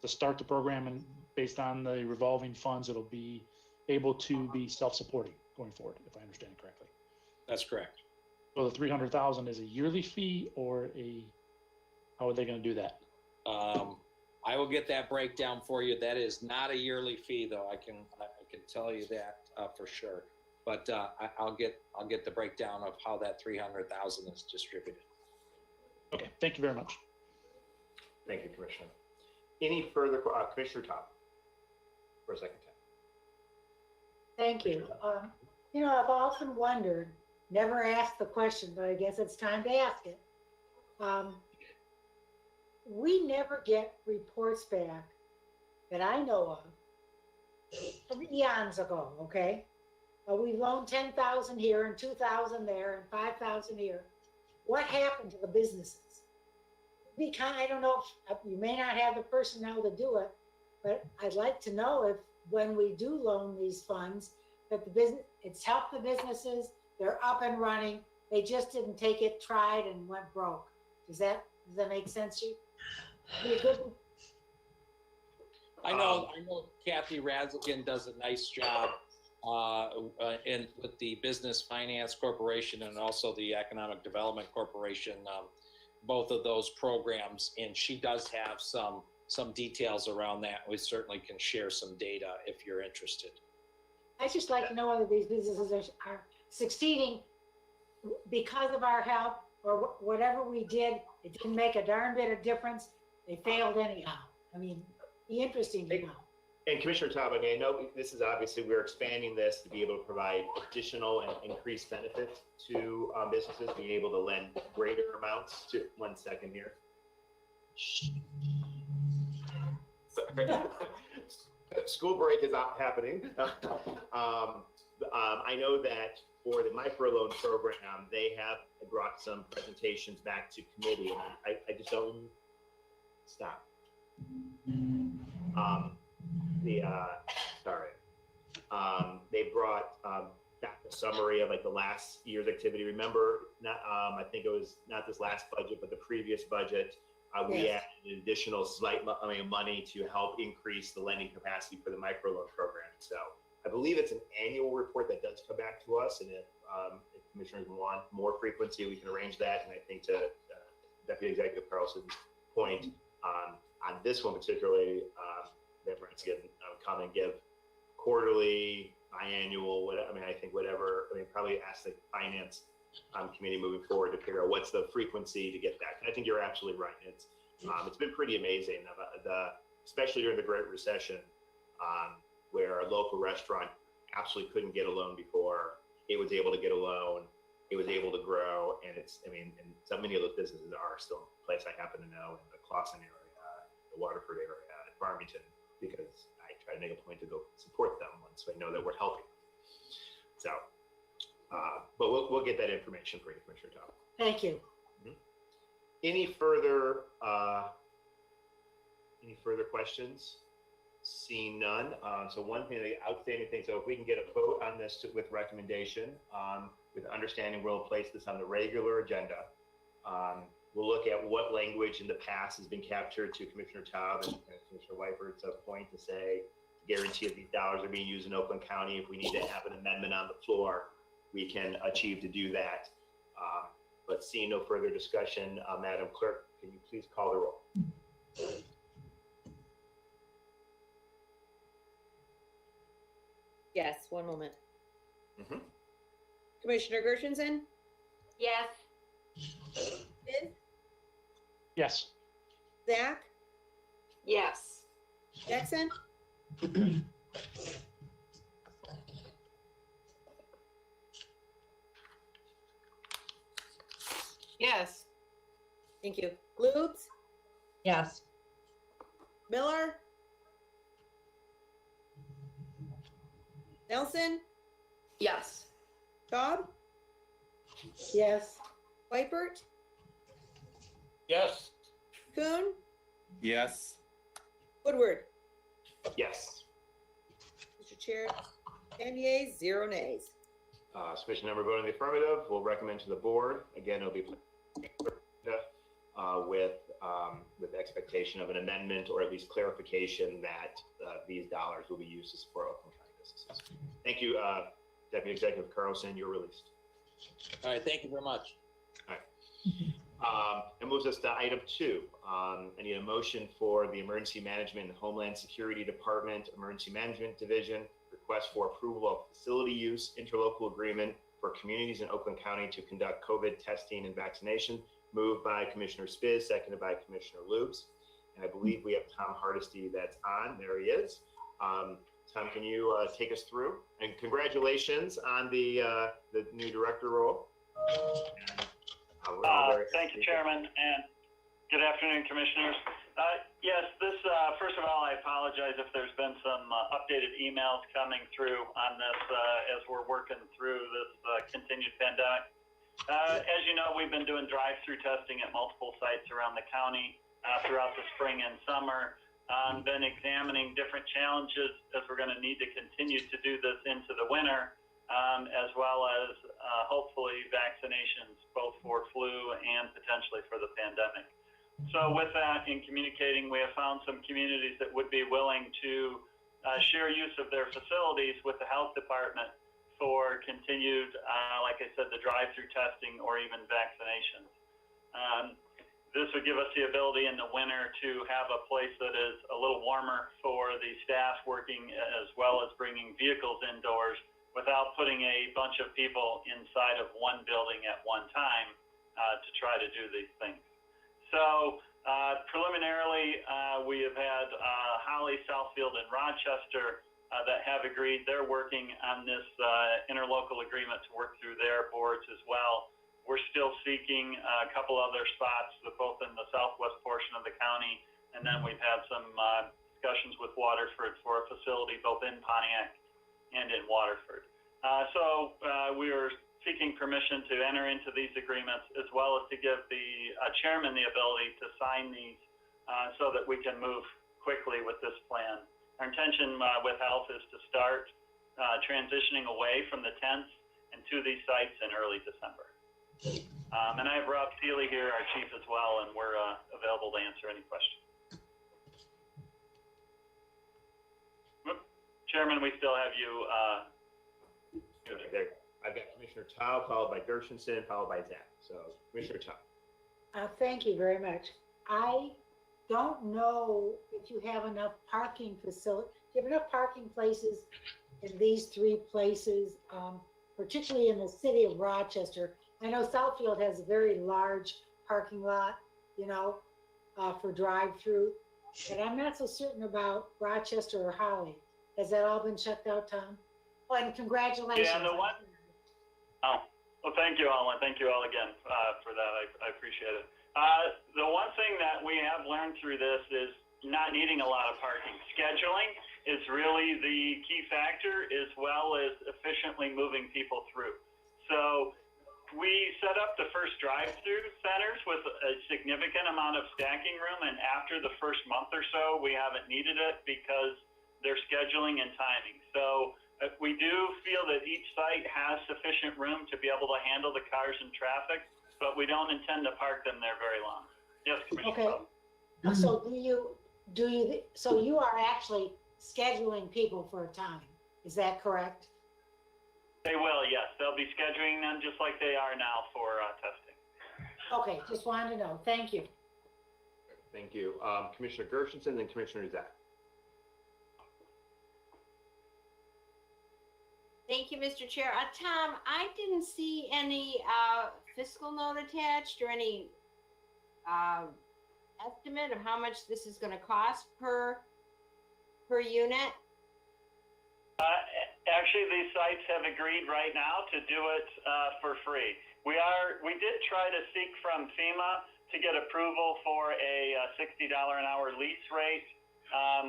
to start the program, and based on the revolving funds, it'll be able to be self-supporting going forward, if I understand it correctly.
That's correct.
So the 300,000 is a yearly fee, or how are they going to do that?
I will get that breakdown for you. That is not a yearly fee, though. I can tell you that for sure. But I'll get the breakdown of how that 300,000 is distributed.
Okay, thank you very much.
Thank you, Commissioner. Any further, Commissioner Top, for a second time.
Thank you. I've often wondered, never asked the question, but I guess it's time to ask it. We never get reports back that I know of from eons ago, okay? We loaned 10,000 here and 2,000 there and 5,000 here. What happened to the businesses? I don't know if you may not have the personnel to do it, but I'd like to know if when we do loan these funds, that it's helped the businesses, they're up and running, they just didn't take it, tried, and went broke. Does that make sense to you?
I know Kathy Radzigan does a nice job with the Business Finance Corporation and also the Economic Development Corporation, both of those programs, and she does have some details around that. We certainly can share some data if you're interested.
I just like to know whether these businesses are succeeding because of our help, or whatever we did, it didn't make a darn bit of difference. They failed anyhow. I mean, be interesting to know.
And Commissioner Top, I know this is obviously, we're expanding this to be able to provide additional and increased benefits to businesses, being able to lend greater amounts to, one second here. School break is not happening. I know that for the microloan program, they have brought some presentations back to committee, and I just don't stop. They brought back a summary of like the last year's activity. Remember, I think it was not this last budget, but the previous budget. We added an additional slight money to help increase the lending capacity for the microloan program. So I believe it's an annual report that does come back to us, and if commissioners want more frequency, we can arrange that. And I think to Deputy Executive Carlson's point on this one particularly, that Brent's going to come and give quarterly, biannual, I think whatever. Probably ask the finance committee moving forward to figure out what's the frequency to get back. And I think you're absolutely right. It's been pretty amazing, especially during the Great Recession, where a local restaurant absolutely couldn't get a loan before. It was able to get a loan. It was able to grow, and and so many of those businesses are still a place I happen to know in the Clawson area, the Waterford area, Farmington, because I try to make a point to go support them once I know that we're helping. So, but we'll get that information for you, Commissioner Tom.
Thank you.
Mm-hmm. Any further questions? Seeing none. So one thing, the outstanding thing. So if we can get a vote on this with recommendation, with understanding, we'll place this on the regular agenda. We'll look at what language in the past has been captured to Commissioner Taub and Commissioner Weifert's point to say, guarantee that these dollars are being used in Oakland County. If we need to have an amendment on the floor, we can achieve to do that. But seeing no further discussion, Madam Clerk, can you please call the roll?
Yes, one moment.
Mhm.
Commissioner Gershenson?
Yes.
Sid?
Yes.
Zach?
Yes.
Jackson?
Yes.
Thank you. Lubes?
Yes.
Miller? Nelson?
Yes.
Cobb?
Yes.
Whitebert?
Yes.
Kuhn?
Yes.
Woodward?
Yes.
Mr. Chair, 10 yeas, 0 nays.
Sufficient number voting in the affirmative. We'll recommend to the board. Again, it'll be with expectation of an amendment or at least clarification that these dollars will be used to support Oakland County businesses. Thank you, Deputy Executive Carlson. You're released.
All right, thank you very much.
It moves us to item 2. I need a motion for the Emergency Management and Homeland Security Department Emergency Management Division request for approval of facility use interlocal agreement for communities in Oakland County to conduct COVID testing and vaccination. Moved by Commissioner Spiz, seconded by Commissioner Lubes. And I believe we have Tom Hardesty that's on. There he is. Tom, can you take us through? And congratulations on the new director role. And,
thank you, Chairman, and good afternoon, Commissioners. Yes, first of all, I apologize if there's been some updated emails coming through on this as we're working through this continued pandemic. As you know, we've been doing drive-through testing at multiple sites around the county throughout the spring and summer. Been examining different challenges as we're going to need to continue to do this into the winter, as well as hopefully vaccinations, both for flu and potentially for the pandemic. So with that, in communicating, we have found some communities that would be willing to share use of their facilities with the health department for continued, like I said, the drive-through testing or even vaccinations. This would give us the ability in the winter to have a place that is a little warmer for the staff working, as well as bringing vehicles indoors without putting a bunch of people inside of one building at one time to try to do these things. So preliminarily, we have had Holly, Southfield, and Rochester that have agreed. They're working on this interlocal agreement to work through their boards as well. We're still seeking a couple other spots, both in the southwest portion of the county, and then we've had some discussions with Waterford for a facility both in Pontiac and in Waterford. So we are seeking permission to enter into these agreements, as well as to give the chairman the ability to sign these so that we can move quickly with this plan. Our intention with health is to start transitioning away from the tents and to these sites in early December. And I have Rob Seeley here, our chief, as well, and we're available to answer any questions. Chairman, we still have you.
there. I've got Commissioner Tao, followed by Gershenson, followed by Zach. So, Commissioner Tao.
Thank you very much. I don't know if you have enough parking facilities. Do you have enough parking places in these 3 places, particularly in the city of Rochester? I know Southfield has a very large parking lot, for drive-through, and I'm not so certain about Rochester or Holly. Has that all been checked out, Tom? Oh, and congratulations.
Yeah, well, thank you all, and thank you all again for that. I appreciate it. The one thing that we have learned through this is not needing a lot of parking. Scheduling is really the key factor, as well as efficiently moving people through. So we set up the first drive-through centers with a significant amount of stacking room, and after the first month or so, we haven't needed it because they're scheduling and timing. So we do feel that each site has sufficient room to be able to handle the cars and traffic, but we don't intend to park them there very long. Yes, Commissioner.
Okay. So so you are actually scheduling people for a time. Is that correct?
They will, yes. They'll be scheduling them just like they are now for testing.
Okay, just wanted to know. Thank you.
Thank you. Commissioner Gershenson and Commissioner Zach.
Thank you, Mr. Chair. Tom, I didn't see any fiscal note attached or any estimate of how much this is going to cost per unit.
Actually, these sites have agreed right now to do it for free. We did try to seek from FEMA to get approval for a $60 an hour lease rate.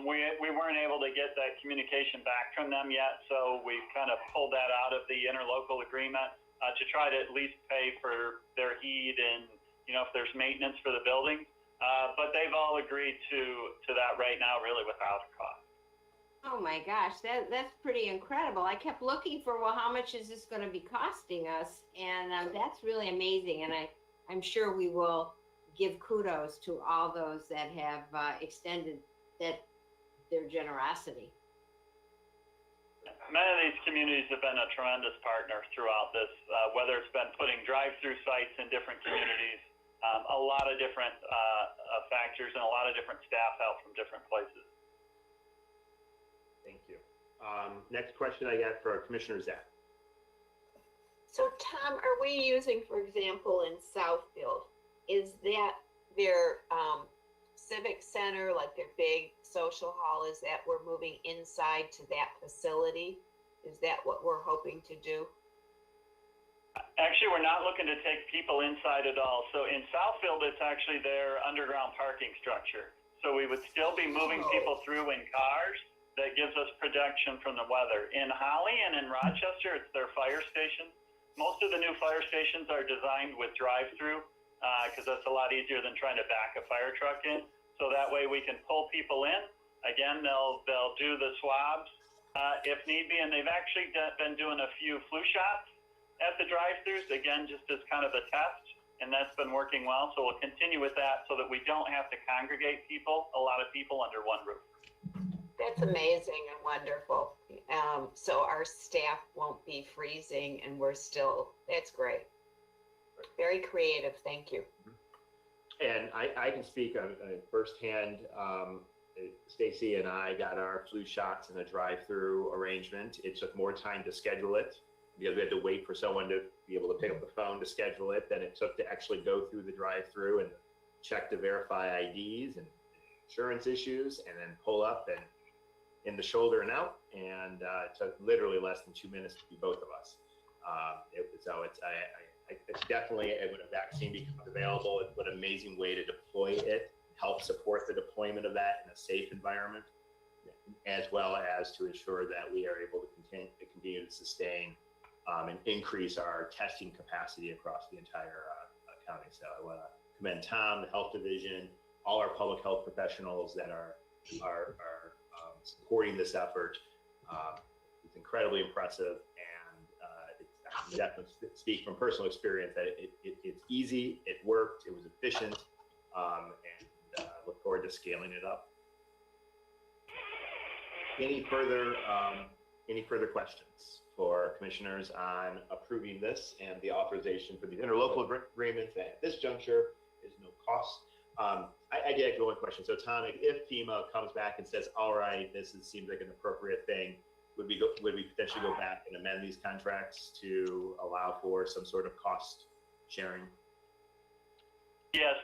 We weren't able to get that communication back from them yet, so we've kind of pulled that out of the interlocal agreement to try to at least pay for their heat and, if there's maintenance for the building. But they've all agreed to that right now, really without a cost.
Oh my gosh, that's pretty incredible. I kept looking for, well, how much is this going to be costing us? And that's really amazing. And I'm sure we will give kudos to all those that have extended their generosity.
Many of these communities have been a tremendous partner throughout this, whether it's been putting drive-through sites in different communities, a lot of different factors and a lot of different staff help from different places.
Thank you. Next question I got for Commissioner Zach.
So Tom, are we using, for example, in Southfield, is that their civic center, like their big social hall, is that we're moving inside to that facility? Is that what we're hoping to do?
Actually, we're not looking to take people inside at all. So in Southfield, it's actually their underground parking structure. So we would still be moving people through in cars. That gives us protection from the weather. In Holly and in Rochester, it's their fire station. Most of the new fire stations are designed with drive-through because that's a lot easier than trying to back a fire truck in. So that way we can pull people in. Again, they'll do the swabs if need be, and they've actually been doing a few flu shots at the drive-thrus, again, just as kind of a test, and that's been working well. So we'll continue with that so that we don't have to congregate people, a lot of people under one roof.
That's amazing and wonderful. So our staff won't be freezing and that's great. Very creative, thank you.
And I can speak on firsthand. Stacy and I got our flu shots in a drive-through arrangement. It took more time to schedule it because we had to wait for someone to be able to pick up the phone to schedule it than it took to actually go through the drive-through and check to verify IDs and insurance issues and then pull up and in the shoulder and out. And it took literally less than 2 minutes to do both of us. It's definitely, when a vaccine becomes available, what an amazing way to deploy it, help support the deployment of that in a safe environment, as well as to ensure that we are able to continue to sustain and increase our testing capacity across the entire county. So I want to commend Tom, the health division, all our public health professionals that are supporting this effort. It's incredibly impressive, and I can definitely speak from personal experience that it's easy, it worked, it was efficient, and look forward to scaling it up. Any further questions for commissioners on approving this and the authorization for these interlocal agreements that at this juncture is no cost? I did have one question. So Tom, if FEMA comes back and says, all right, seems like an appropriate thing, would we potentially go back and amend these contracts to allow for some sort of cost sharing?
Yes,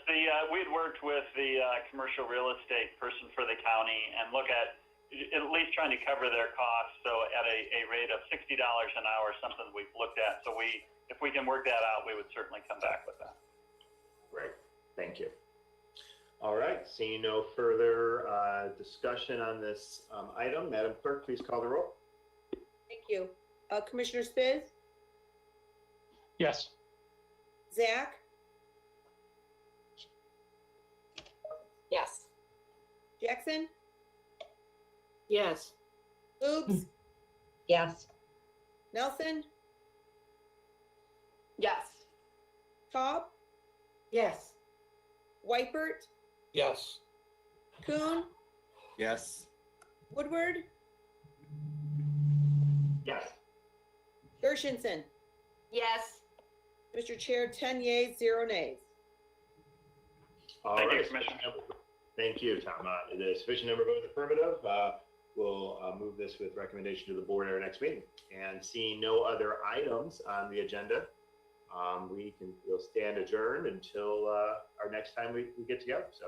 we'd worked with the commercial real estate person for the county and look at least trying to cover their costs. So at a rate of $60 an hour, something we've looked at. So if we can work that out, we would certainly come back with that.
Great, thank you. All right, seeing no further discussion on this item, Madam Clerk, please call the roll.
Thank you. Commissioner Spiz?
Yes.
Zach?
Yes.
Jackson?
Yes.
Oops.
Yes.
Nelson?
Yes.
Cobb?
Yes.
Weipert?
Yes.
Kuhn?
Yes.
Woodward?
Yes.
Gershenson?
Yes.
Mr. Chair, 10 yeas, 0 nays.
All
Thank you,
right.
Commissioner.
Thank you, Tom. The sufficient number of votes affirmative. We'll move this with recommendation to the board at our next meeting. And seeing no other items on the agenda, we'll stand adjourned until our next time we get together. So.